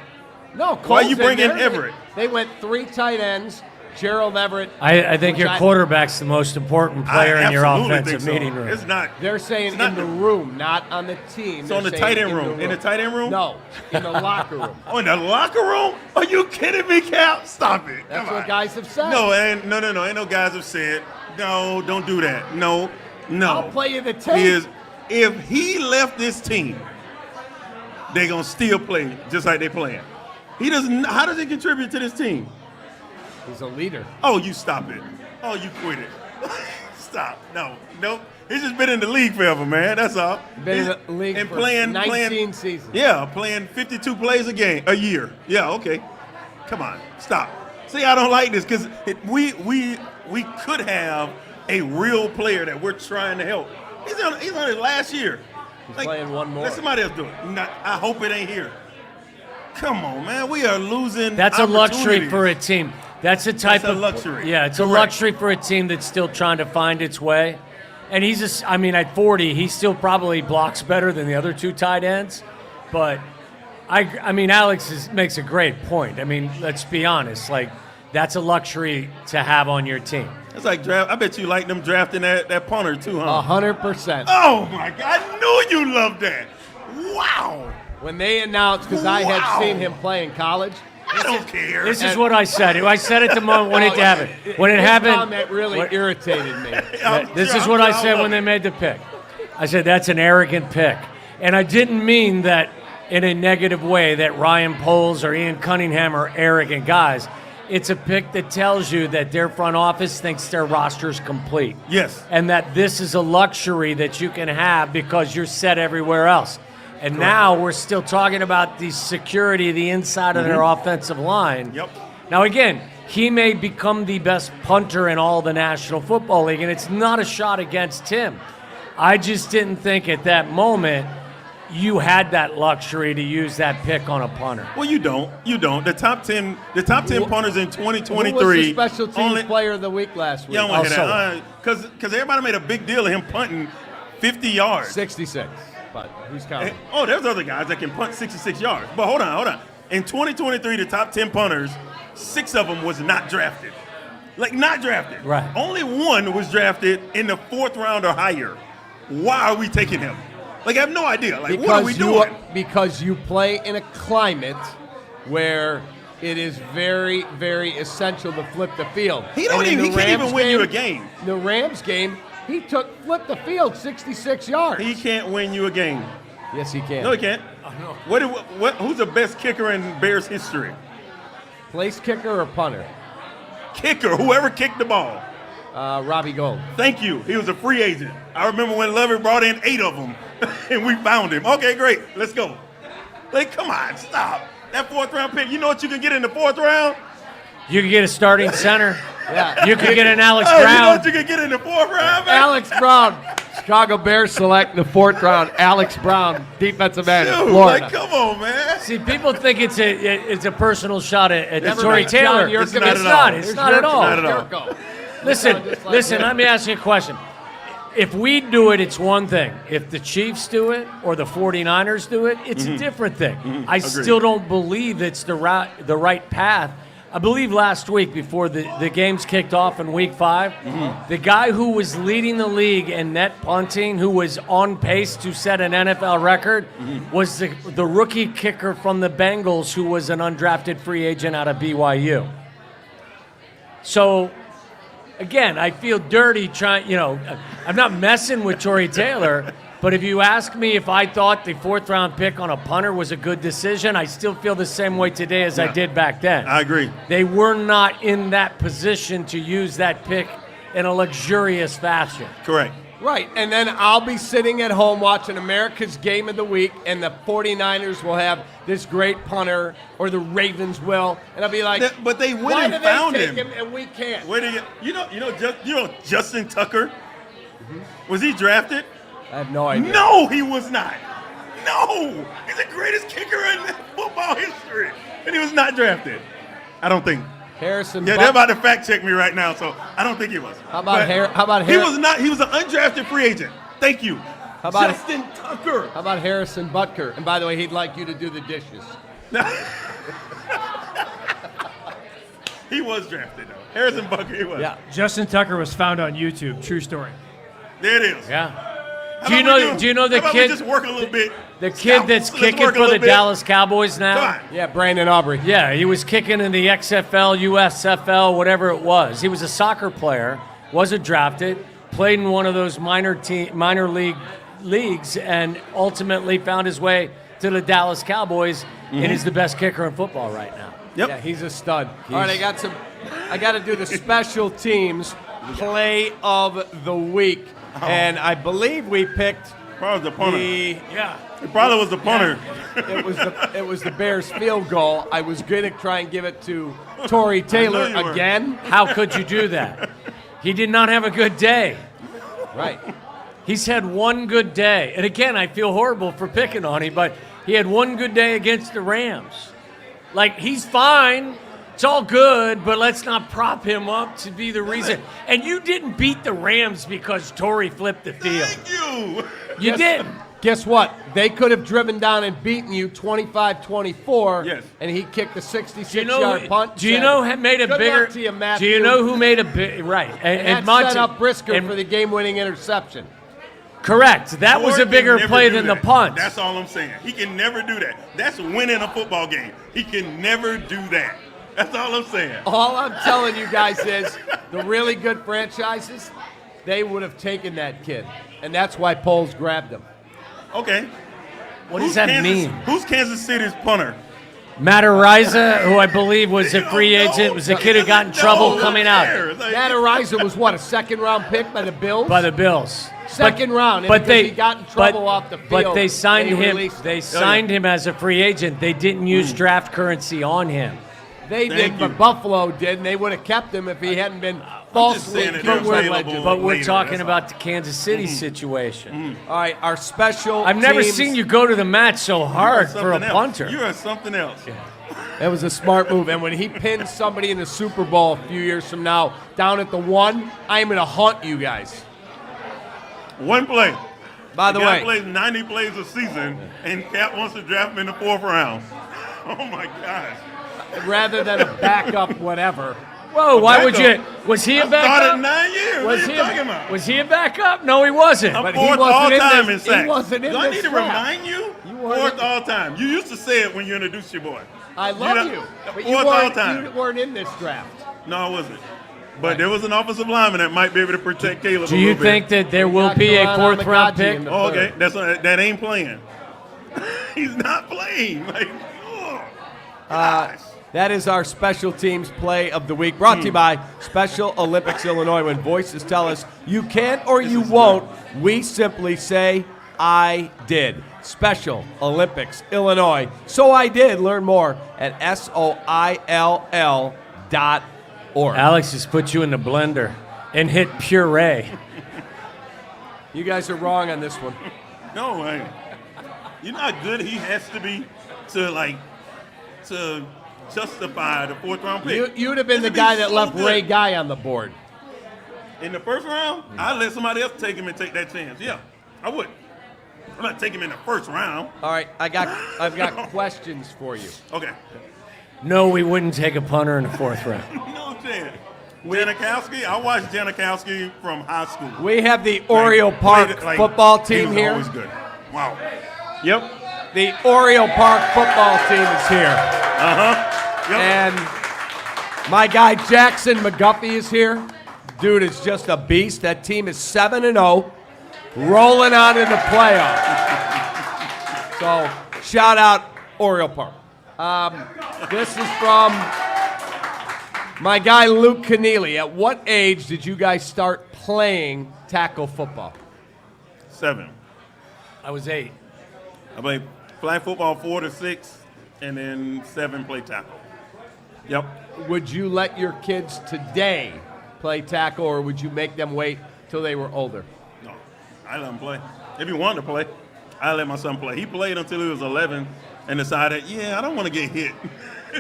No, Why Cole's you bring in there. Everett? They went 3 tight ends. Gerald Everett. I think your quarterback's the most important player in your absolutely offensive think so. meeting room. It's not. They're saying not in the room, not on the team. So in the They're tight saying end room. In the tight end room? No, in the locker room. Oh, in the locker room? Are you kidding me, Cap? Stop it. That's Come what on. guys have said. No, ain't no guys have said, no, don't do that. No. I'll play you the tape. If he left this team, they're going to still play just like they're playing. How does he contribute to this team? He's a leader. Oh, you stop it. Oh, you quit it. Stop. No. Nope. He's just been in the league forever, man. That's all. Been in the league and for playing 19 seasons. Yeah, playing 52 plays a year. Yeah, okay. Come on. Stop. See, I don't like this because we could have a real player that we're trying to help. He's on his last year. He's playing one more. Let somebody else do it. I hope it ain't here. Come on, man. We are losing. That's a luxury for a team. That's a type of luxury. Yeah, it's a luxury for a team that's still trying to find its way. And at 40, he still probably blocks better than the other 2 tight ends. But Alex makes a great point. I mean, let's be honest. Like, that's a luxury to have on your team. It's like draft. I bet you like them drafting that punter too, huh? 100%. Oh my God! I knew you loved that. Wow. When they announced, because I had seen him play in college. I don't care. This is what I said. I said it the moment when it happened. When it His happened, comment really irritated me. This is what I said when they made the pick. I said that's an arrogant pick, and I didn't mean that in a negative way. That Ryan Poles or Ian Cunningham are arrogant guys. It's a pick that tells you that their front office thinks their roster's complete. Yes. And that this is a luxury that you can have because you're set everywhere else. And now we're still talking about the security of the inside of their offensive line. Yep. Now, again, he may become the best punter in all the National Football League, and it's not a shot against him. I just didn't think at that moment you had that luxury to use that pick on a punter. Well, you don't. The top 10 punters in 2023. Who was the special teams player of the week last week? Yeah, I want to hear that. Because everybody made a big deal of him punting 50 yards. 66. But who's counting? Oh, there's other guys that can punt 66 yards. But hold on. In 2023, the top 10 punters, 6 of them was not drafted. Like, not drafted. Right. Only 1 was drafted in the 4th round or higher. Why are we taking him? Like, I have no idea. Like, what are we doing? Because you play in a climate where it is very, very essential to flip the field. He can't even win you a game. The Rams game, he flipped the field 66 yards. He can't win you a game. Yes, he can. No, he can't. Who's the best kicker in Bears history? Place kicker or punter? Kicker, whoever kicked the ball. Robbie Gould. Thank you. He was a free agent. I remember when Levy brought in 8 of them, and we found him. Okay, great. Let's go. Like, come on, stop. That 4th round pick, you know what you can get in the 4th round? You can get a starting center. Yeah. You can get an Alex You know Brown. what you can get in the 4th round, man? Alex Brown. Chicago Bears select the 4th round. Alex Brown, defensive end, Dude, Florida. like, come on, man. See, people think it's a personal shot at Never Tory mind. Taylor. John, It's you're not. It's not at all. Not at all. Listen. Let me ask you a question. If we do it, it's one thing. If the Chiefs do it or the 49ers do it, it's a different thing. I still don't believe it's the right path. I believe last week before the games kicked off in week 5, the guy who was leading the league in net punting, who was on pace to set an NFL record, was the rookie kicker from the Bengals who was an undrafted free agent out of BYU. So, again, I feel dirty I'm not messing with Tory Taylor, But if you ask me if I thought the 4th-round pick on a punter was a good decision, I still feel the same way today as I did back then. I agree. They were not in that position to use that pick in a luxurious fashion. Correct. Right, and then I'll be sitting at home watching America's Game of the Week, and the 49ers will have this great punter, or the Ravens will, and I'll be like, but they went why and do found they take him. and we can't? Where did you know Justin Tucker? Was he drafted? I have no idea. No, he was not. No, he's the greatest kicker in football history, and he was not drafted. I don't think. Harrison. Yeah, they're about to fact check me right now, so I don't think he was. How about He was not. He was an undrafted free agent. Thank you. How about Justin Tucker? How about Harrison Butker? And by the way, he'd like you to do the dishes. He was drafted though. Harrison Butker, he was. Yeah. Justin Tucker was found on YouTube. True story. There it is. Yeah. Do you know the How about kid? we just work a little bit. The kid that's Let's kicking work a for the little bit. Dallas Cowboys now? Come on. Yeah, Brandon Aubrey. Yeah, he was kicking in the XFL, USFL, whatever it was. He was a soccer player, wasn't drafted, played in one of those minor league leagues, and ultimately found his way to the Dallas Cowboys, and is the best kicker in football right now. Yep. Yeah, he's a stud. All right, I got to do the special teams play of the week, and I believe we picked Probably the punter. Yeah. It probably was the punter. It was the Bears field goal. I was going to try and give it to Torrey Taylor you were. again. How could you do that? He did not have a good day. Right. He's had one good day. And again, I feel horrible for picking on him, but he had one good day against the Rams. Like, he's fine. It's all good, but let's not prop him up to be the reason. And you didn't beat the Rams because Torrey flipped the field. Thank you. You didn't. Guess what? They could have driven down and beaten you 25-24, Yes. and he kicked a Do you 66-yard know? punt. Do you know who made a Good bigger? luck to you, Do Matthew. you know who made a big? Right, And that Monty- set up Brisker and- for the game-winning interception. Correct. That was a Ford bigger can never play do than that. the punt. That's all I'm saying. He can never do that. That's winning a football game. He can never do that. That's all I'm saying. All I'm telling you guys is the really good franchises, they would have taken that kid, and that's why Poles grabbed him. Okay. What does that mean? Who's Kansas City's punter? Matt Ariza, who I believe was a free agent, was a kid who got in trouble coming out Matt Ariza was what, a second-round pick by the Bills? by the Bills. Second round, and but because they he got in trouble off the field. But they signed they him. released They him. signed him as a free agent. They didn't use draft currency on him. They Thank did, you. but Buffalo did, and they would have kept him if he hadn't been falsely saying that they're accused. available. But we're later, talking that's about the Kansas City situation. All right, our special I've never teams- seen you go to the mat so hard You are for a something else. punter. You are something else. That was a smart move. And when he pins somebody in the Super Bowl a few years from now down at the 1, I'm going to haunt you guys. One play. By the guy way, plays 90 plays a season, and Cap wants to draft him in the 4th round. Oh my gosh. rather than a backup whatever. Whoa, why would you? backup. Was he a I started backup? 9 years. What are you talking about? Was he a backup? No, he wasn't. I'm But he fourth wasn't all in time this- in sacks. he wasn't in Do I this need to draft. remind you? weren't Fourth in- all time. You used to say it when you introduced your boy. I love know- you. But you fourth all weren't, time. you weren't in this draft. No, I wasn't. But there was an offensive lineman that might be able to protect Caleb Do a you little think bit. that there will got be a Karan fourth-round Amagaji pick? in the Oh, okay, third. that ain't playing. He's not playing. Like, gosh. That is our special teams play of the week, brought to you by Special Olympics Illinois. When voices tell us you can or you won't, we simply say, I did. Special Olympics Illinois. So I did. Learn more at SOILL.org. Alex just put you in the blender and hit puree. You guys are wrong on this one. No, man. You know how good he has to be to justify the fourth-round pick. You'd have been the Has to be guy that so left good. Ray Guy on the board. In the first round, I'd let somebody else take him and take that chance. Yeah, I would. I'm not taking him in the first round. All right, I've got questions for you. Okay. No, we wouldn't take a punter in the fourth round. No chance. Janikowski, I watched Janikowski from high school. We have the Oriole Park football he team was here. always good. Wow. Yep. The Oriole Park football team is here. Yep. And my guy Jackson McGuffey is here. Dude is just a beast. That team is 7-0. rolling on in the playoffs. So, shout out Oriole Park. This is from my guy Luke Keneally. At what age did you guys start playing tackle football? 7. I was 8. I played flag football 4 to 6, and then 7 play tackle. Yep. Would you let your kids today play tackle, or would you make them wait till they were older? No, I let him play. If he wanted to play, I let my son play. He played until he was 11 and decided, I don't want to get hit.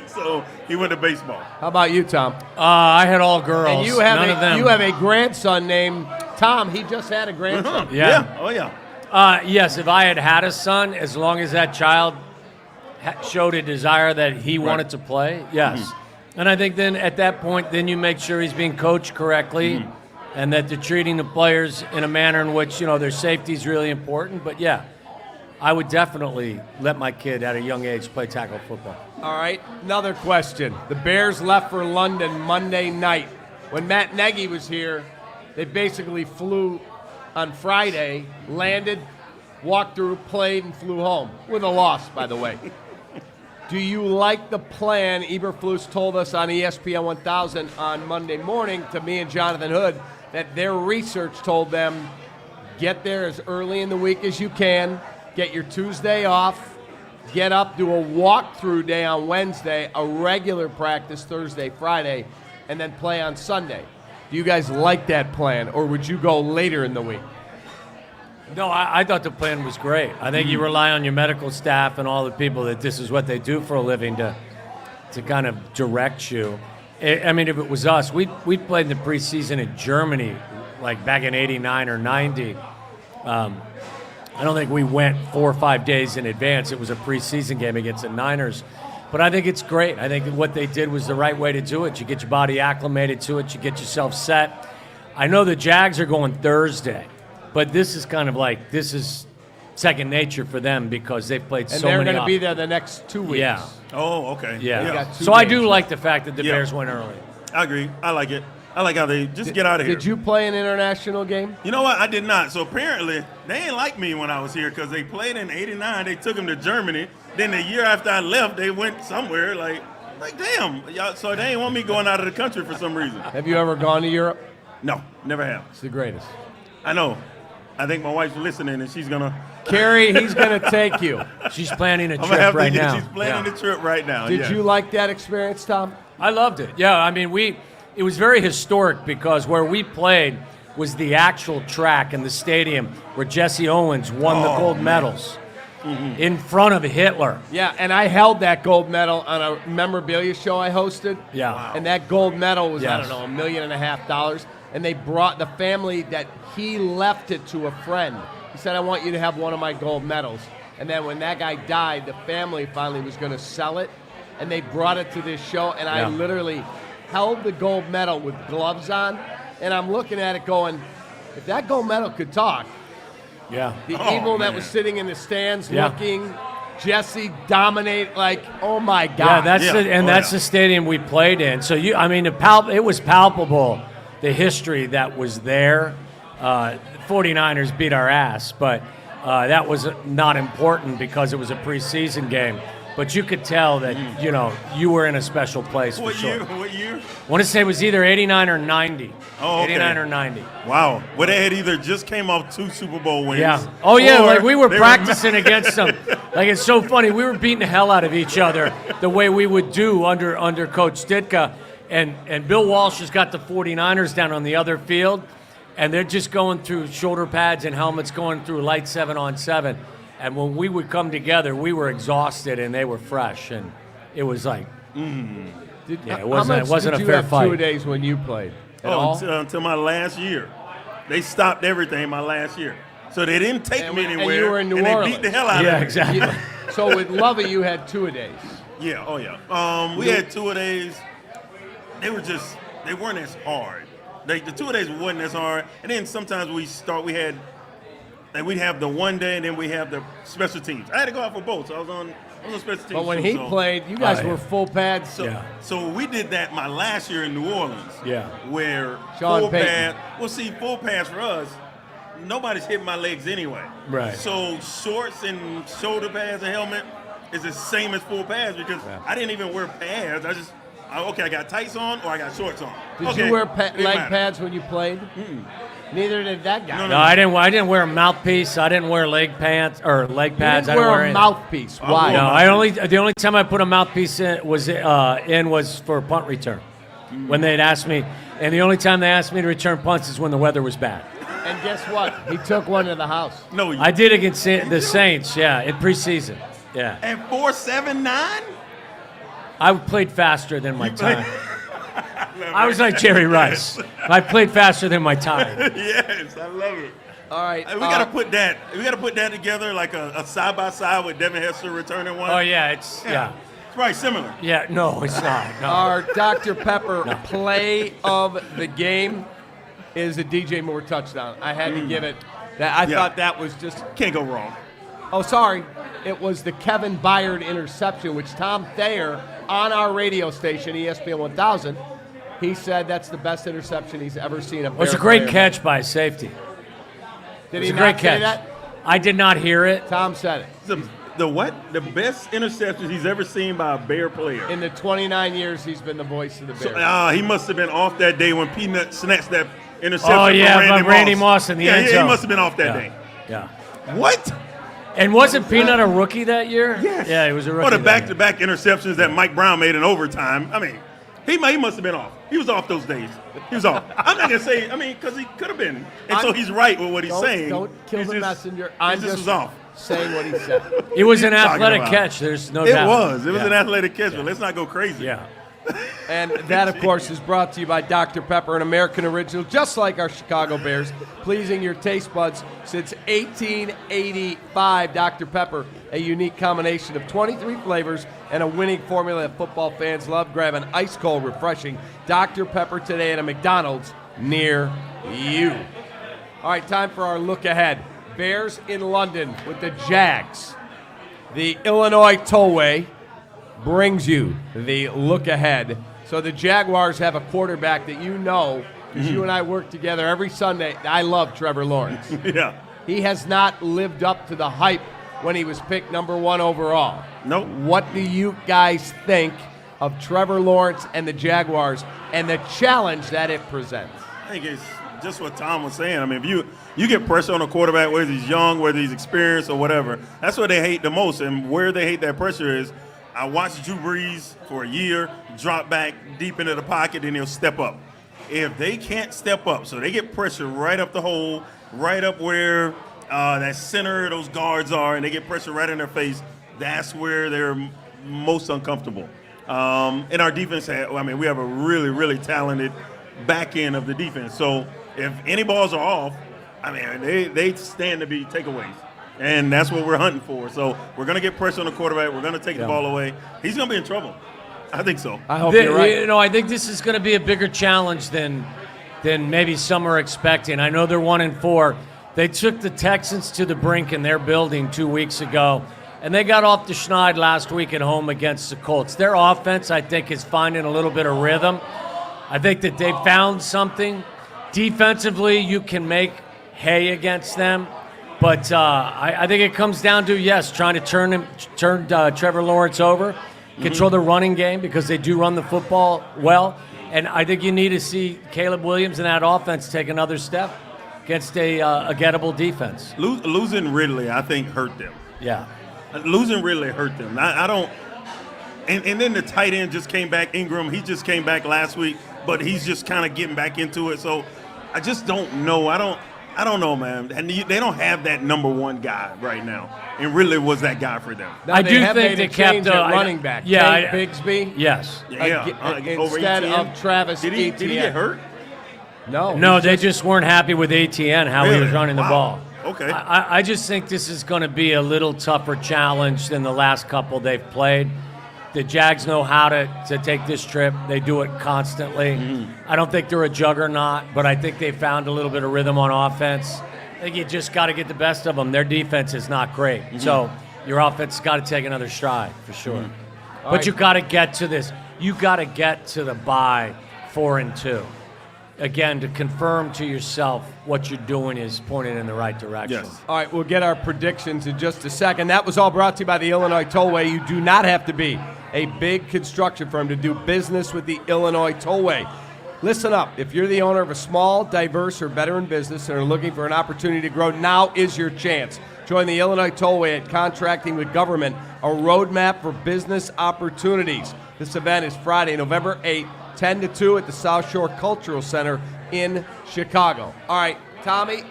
So he went to baseball. How about you, Tom? I had all girls. And you have None of them. you have a grandson named Tom. He just had a grandson. Yeah. Oh, yeah. Yes, if I had a son, as long as that child showed a desire that he wanted to play, yes. Mm-hmm. And I think then at that point, then you make sure he's being coached correctly and that they're treating the players in a manner in which, their safety is really important. But, yeah, I would definitely let my kid at a young age play tackle football. All right, another question. The Bears left for London Monday night. When Matt Nagy was here, they basically flew on Friday, landed, walked through, played, and flew home with a loss, by the way. Do you like the plan Eberflus told us on ESPN 1000 on Monday morning to me and Jonathan Hood that their research told them get there as early in the week as you can, get your Tuesday off, get up, do a walkthrough day on Wednesday, a regular practice Thursday, Friday, and then play on Sunday. Do you guys like that plan, or would you go later in the week? No, I thought the plan was great. I think you rely on your medical staff and all the people that this is what they do for a living to kind of direct you. I mean, if it was us, we played in the preseason in Germany, like back in '89 or '90. I don't think we went 4 or 5 days in advance. It was a preseason game against the Niners. But I think it's great. I think what they did was the right way to do it. You get your body acclimated to it. You get yourself set. I know the Jags are going Thursday, but this is kind of like, this is second nature for them because they've played so many. And they're going to be there the next 2 weeks. Yeah. Oh, okay. Yeah. So I do like the fact that the Bears went early. I agree. I like it. I like how they just get out of here. Did you play an international game? You know what? I did not. So apparently, they ain't like me when I was here because they played in '89. They took them to Germany. Then the year after I left, they went somewhere. Like damn. Y'all, so they ain't want me going out of the country for some reason. Have you ever gone to Europe? No, never have. It's the greatest. I know. I think my wife's listening, and she's gonna. Carrie, he's gonna take you. She's planning a trip right now. She's planning the trip right now. Did you like that experience, Tom? I loved it. Yeah, I mean, it was very historic because where we played was the actual track in the stadium where Jesse Owens won the gold medals in front of Hitler. Yeah, and I held that gold medal on a memorabilia show I hosted. Yeah. Wow. And that gold medal was, I don't know, $1.5 million. And they brought the family that he left it to a friend. He said, I want you to have one of my gold medals. And then when that guy died, the family finally was going to sell it. And they brought it to this show, and I literally held the gold medal with gloves on, and I'm looking at it going, if that gold medal could talk, the eagle that was sitting in the stands looking, Jesse dominate, like, oh my God. Yeah, that's the stadium we played in. So it was palpable, the history that was there. 49ers beat our ass, but that was not important because it was a preseason game. But you could tell that, you were in a special place for sure. What year? I want to say it was either 89 or 90. Oh, okay. 89 or 90. Wow. Well, they had either just came off 2 Super Bowl wins. Yeah. Oh, yeah, like we were practicing against them. Like, it's so funny. We were beating the hell out of each other the way we would do under Coach Ditka. And Bill Walsh has got the 49ers down on the other field, and they're just going through shoulder pads and helmets, going through light 7-on-7. And when we would come together, we were exhausted and they were fresh, and it was like, it wasn't a fair fight. 2 days when you played? Until my last year. They stopped everything my last year, so they didn't take me anywhere. And you were in New Orleans. They beat the hell out of me. Yeah, exactly. So with Lovey, you had 2 days. Yeah. Oh yeah. We had 2 days. They weren't as hard. The 2 days wasn't as hard, and then sometimes we'd have the 1 day, and then we have the special teams. I had to go out for both, so I was on special teams. But when he played, you guys were full pads. So we did that my last year in New Orleans. Yeah. Where Sean full Payton. pads. Well, see, full pads for us, nobody's hitting my legs anyway. Right. So shorts and shoulder pads and helmet is the same as full pads because I didn't even wear pads. I got tights on or I got shorts on. Did you wear leg pads when you played? Neither did that guy. No, I didn't wear a mouthpiece. I didn't wear leg pads or leg pads. You didn't I didn't wear a mouthpiece. Why? No, the only time I put a mouthpiece in was for punt return. When they'd asked me, and the only time they asked me to return punts is when the weather was bad. And guess what? He took one to the house. No, I did against the Saints. Yeah, in preseason. Yeah. And 4.79. I played faster than my time. I was like Jerry Rice. I played faster than my time. Yes, I love it. All right, we gotta put that. We gotta put that together like a side by side with Devin Hester returning one. Oh yeah, it's It's probably similar. Yeah, no, it's not. No. Our Dr. Pepper play of the game is a DJ Moore touchdown. I had to give it. I thought that was just can't go wrong. Oh, sorry. It was the Kevin Byard interception, which Tom Thayer on our radio station, ESPN 1000, he said that's the best interception he's ever seen. It was a great catch by a safety. Did he not a great say catch. that? I did not hear it. Tom said it. The what? The best interceptions he's ever seen by a Bear player. In the 29 years he's been the voice of the Bears. He must have been off that day when Peanut snatched that interception from Randy Moss in the end zone. He must have been off that day. Yeah. What? And wasn't Peanut a rookie that year? Yes. Yeah, he was a rookie. Or the back-to-back interceptions that Mike Brown made in overtime. I mean, he must have been off. He was off those days. He was off. I'm not going to say, because he could have been. And so he's right with what he's saying. Don't kill the messenger. He just was off. Saying what he said. It was an athletic catch. There's no doubt. It was an athletic catch, but let's not go crazy. Yeah. And that, of course, is brought to you by Dr. Pepper, an American original, just like our Chicago Bears, pleasing your taste buds since 1885. Dr. Pepper, a unique combination of 23 flavors and a winning formula that football fans love. Grab an ice-cold, refreshing Dr. Pepper today at a McDonald's near you. All right, time for our look ahead. Bears in London with the Jags. The Illinois Tollway brings you the look ahead. So the Jaguars have a quarterback that you know, because you and I work together every Sunday. I love Trevor Lawrence. Yeah. He has not lived up to the hype when he was picked number 1 overall. Nope. What do you guys think of Trevor Lawrence and the Jaguars and the challenge that it presents? I think it's just what Tom was saying. I mean, if you get pressure on a quarterback, whether he's young, whether he's experienced or whatever, that's what they hate the most. And where they hate that pressure is, I watched Drew Brees for a year, drop back deep into the pocket, and he'll step up. If they can't step up, so they get pressure right up the hole, right up where that center of those guards are, and they get pressure right in their face, that's where they're most uncomfortable. And our defense, we have a really, really talented back end of the defense. So if any balls are off, they stand to be takeaways. And that's what we're hunting for. So we're going to get pressure on the quarterback. We're going to take the ball away. He's going to be in trouble. I think so. I hope you're right. I think this is going to be a bigger challenge than maybe some are expecting. I know they're 1-4. They took the Texans to the brink in their building 2 weeks ago, and they got off the schneid last week at home against the Colts. Their offense, I think, is finding a little bit of rhythm. I think that they found something. Defensively, you can make hay against them. But I think it comes down to, trying to turn Trevor Lawrence over, control the running game because they do run the football well. And I think you need to see Caleb Williams and that offense take another step against a gettable defense. Losing Ridley, I think, hurt them. Yeah. Losing Ridley hurt them. I don't – and then the tight end just came back, Ingram. He just came back last week, but he's just kind of getting back into it. So I just don't know. I don't know, man. And they don't have that number 1 guy right now. And Ridley was that guy for them. Now, I do think they kept running back. Yeah, Bigsby. Yes. Instead of Travis Etienne. Did he get hurt? No. They just weren't happy with Etienne, how he was running the ball. Okay. I just think this is going to be a little tougher challenge than the last couple they've played. The Jags know how to take this trip. They do it constantly. I don't think they're a juggernaut, but I think they found a little bit of rhythm on offense. I think you just got to get the best of them. Their defense is not great. So your offense has got to take another stride for sure. But you got to get to this. You got to get to the bye 4-2. again, to confirm to yourself what you're doing is pointing in the right direction. Yes. All right, we'll get our predictions in just a second. That was all brought to you by the Illinois Tollway. You do not have to be a big construction firm to do business with the Illinois Tollway. Listen up. If you're the owner of a small, diverse, or veteran business and are looking for an opportunity to grow, now is your chance. Join the Illinois Tollway at Contracting with Government, a roadmap for business opportunities. This event is Friday, November 8th, 10 to 2 at the South Shore Cultural Center in Chicago. All right, Tommy,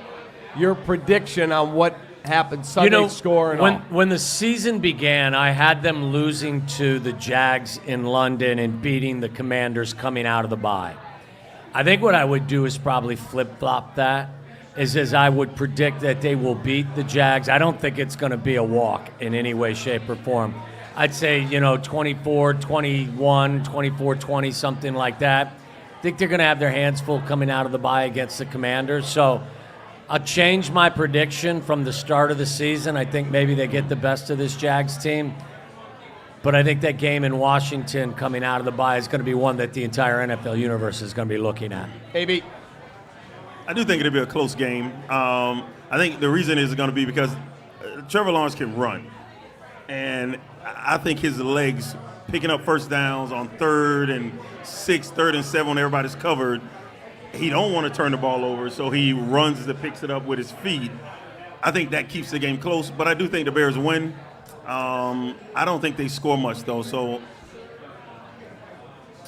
your prediction on what happened Sunday, score and all. When the season began, I had them losing to the Jags in London and beating the Commanders coming out of the bye. I think what I would do is probably flip-flop that, is I would predict that they will beat the Jags. I don't think it's going to be a walk in any way, shape, or form. I'd say, 24-21, 24-20, something like that. I think they're going to have their hands full coming out of the bye against the Commanders. So I'll change my prediction from the start of the season. I think maybe they get the best of this Jags team. But I think that game in Washington coming out of the bye is going to be one that the entire NFL universe is going to be looking at. AB. I do think it'll be a close game. I think the reason is going to be because Trevor Lawrence can run. And I think his legs picking up first downs on 3rd and 6, 3rd and 7 when everybody's covered, he don't want to turn the ball over, so he runs and picks it up with his feet. I think that keeps the game close, but I do think the Bears win. I don't think they score much, though, so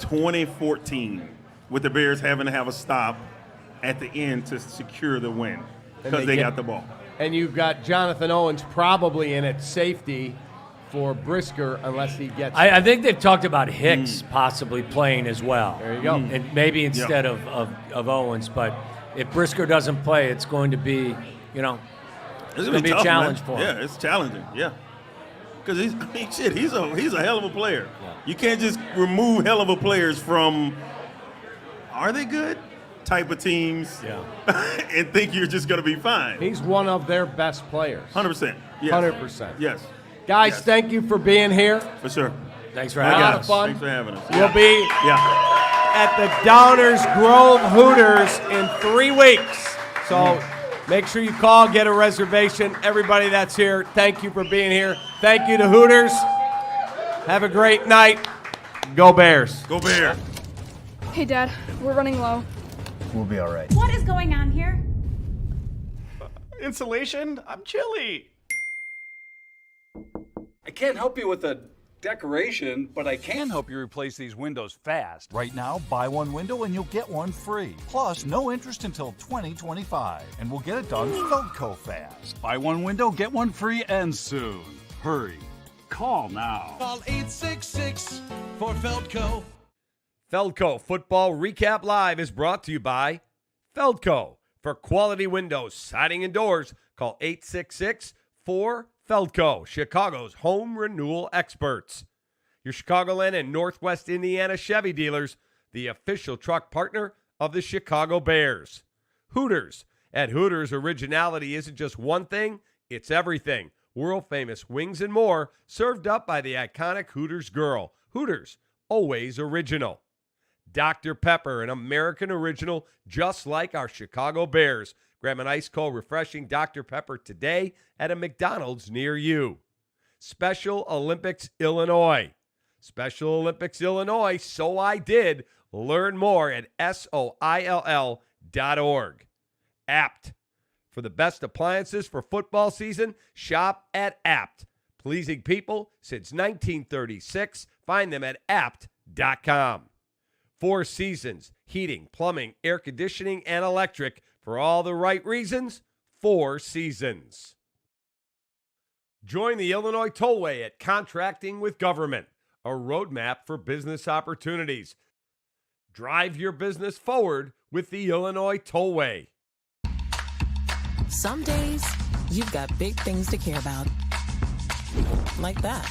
2014 with the Bears having to have a stop at the end to secure the win because they got the ball. And you've got Jonathan Owens probably in at safety for Brisker unless he gets. I think they've talked about Hicks possibly playing as well. There you go. And maybe instead of Owens. But if Brisker doesn't play, it's going to be, it's going to be a challenge for him. Yeah, it's challenging. Yeah. Because he's a hell of a player. Yeah. You can't just remove hell of a players from are they good type of teams and think you're just going to be fine. He's one of their best players. 100%. Yes. 100%. Yes. Guys, thank you for being here. For sure. Thanks for having us. A lot of fun. Thanks for having us. We'll be at the Downers Grove Hooters in 3 weeks. So make sure you call, get a reservation. Everybody that's here, thank you for being here. Thank you to Hooters. Have a great night. Go Bears. Go Bears. Hey, Dad, we're running low. We'll be all right. What is going on here? Insulation? I'm chilly. I can't help you with the decoration, but I can help you replace these windows fast. Right now, buy one window and you'll get one free. Plus, no interest until 2025. And we'll get it done Feldco fast. Buy one window, get one free, and soon. Hurry. Call now. Call 866 for Feldco. Feldco Football Recap Live is brought to you by Feldco. For quality windows, siding, and doors, call 866-4FELDCO, Chicago's home renewal experts. Your Chicagoland and Northwest Indiana Chevy dealers, the official truck partner of the Chicago Bears. Hooters. At Hooters, originality isn't just one thing, it's everything. World-famous wings and more, served up by the iconic Hooters girl. Hooters, always original. Dr. Pepper, an American original, just like our Chicago Bears. Grab an ice-cold, refreshing Dr. Pepper today at a McDonald's near you. Special Olympics Illinois. Special Olympics Illinois, so I did. Learn more at SOILL.org. Apt. For the best appliances for football season, shop at Apt. Pleasing people since 1936. Find them at apt.com. 4 Seasons, heating, plumbing, air conditioning, and electric. For all the right reasons, 4 Seasons. Join the Illinois Tollway at Contracting with Government, a roadmap for business opportunities. Drive your business forward with the Illinois Tollway. Some days, you've got big things to care about. Like that.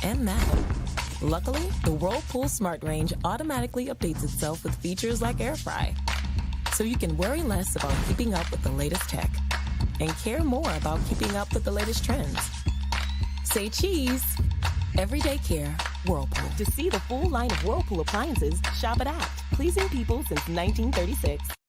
And that. Luckily, the Whirlpool Smart Range automatically updates itself with features like Air Fry. So you can worry less about keeping up with the latest tech and care more about keeping up with the latest trends. Say cheese. Everyday care, Whirlpool. To see the full line of Whirlpool appliances, shop at Apt. pleasing people since 1936.